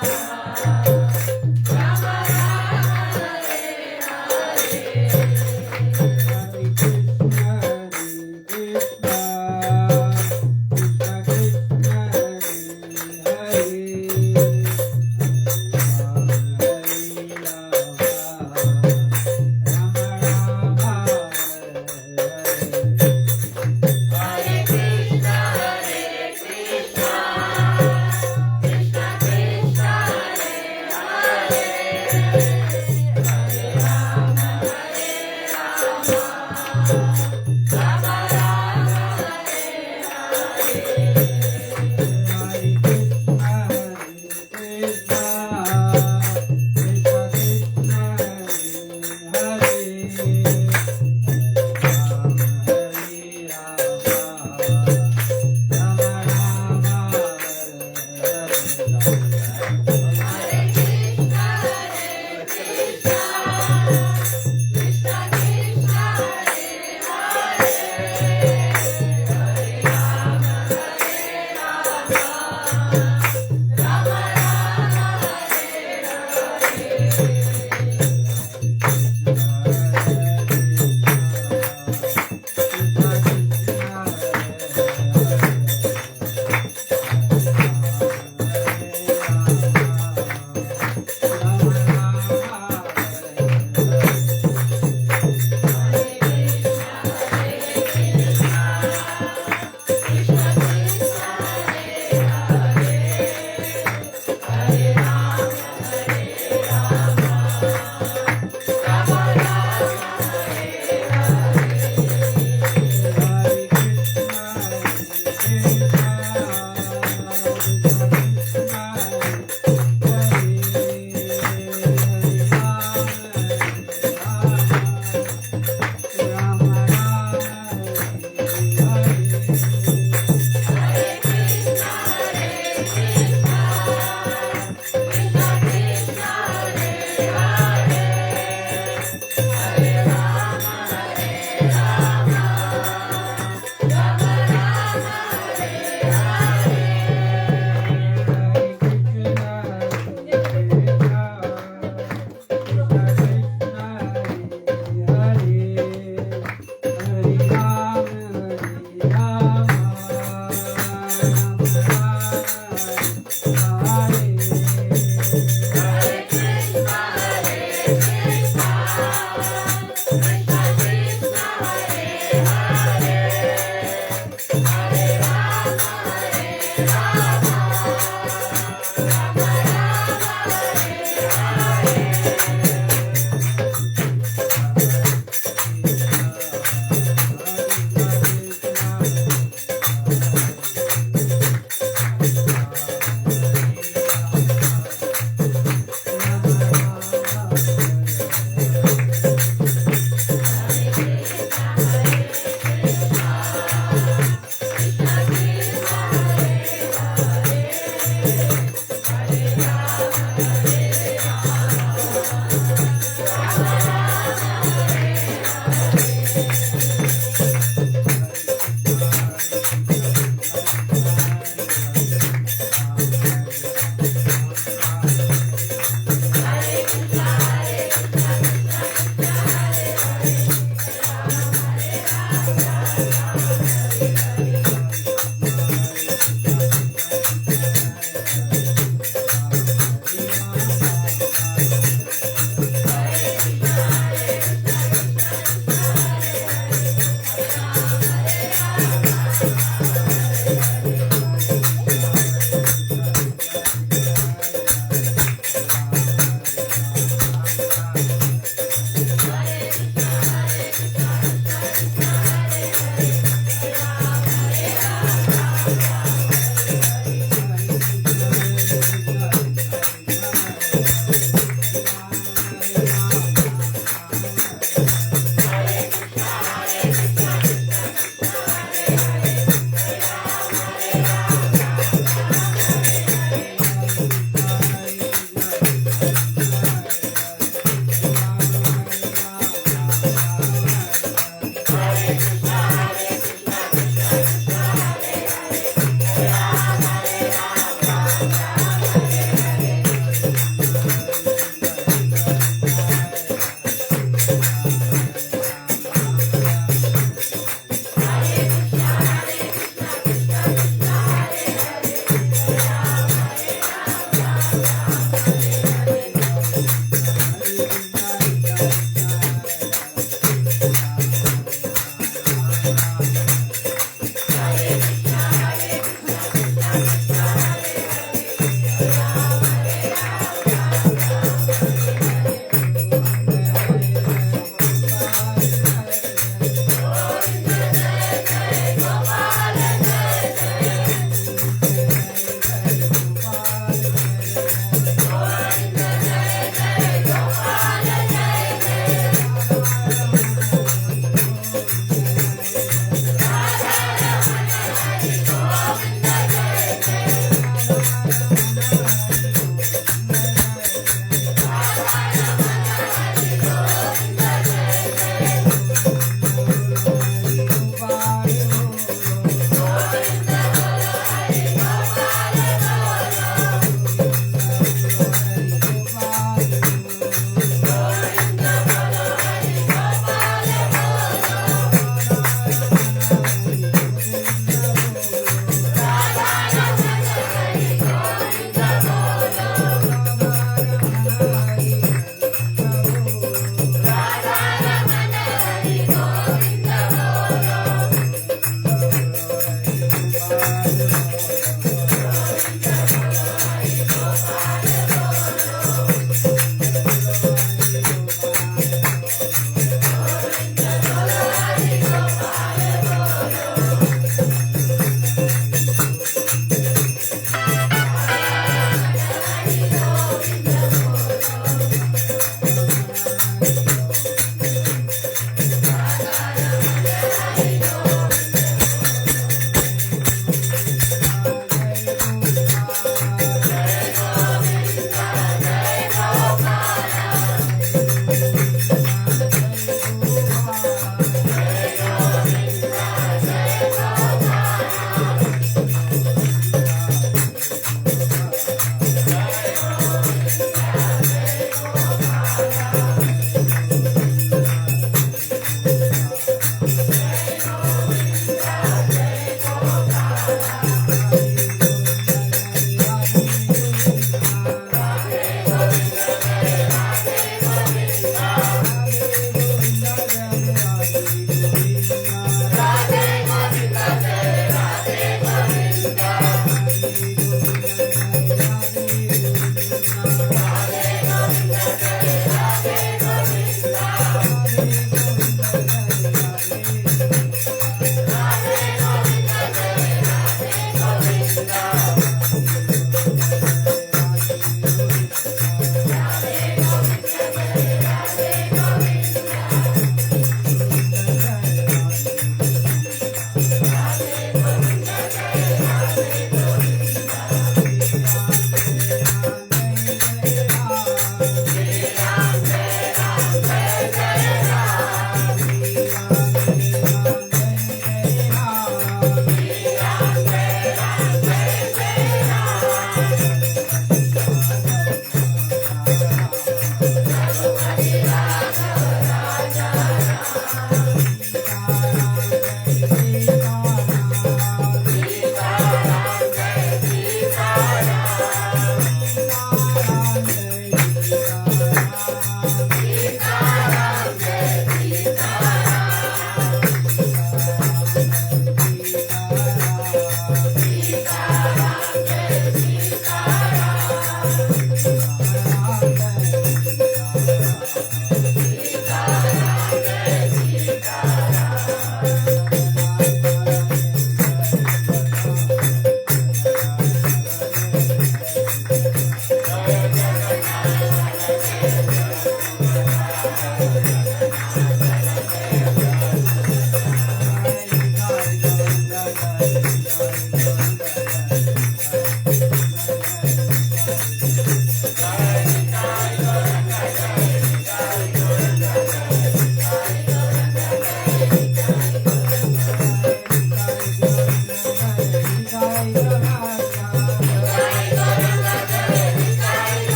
Hare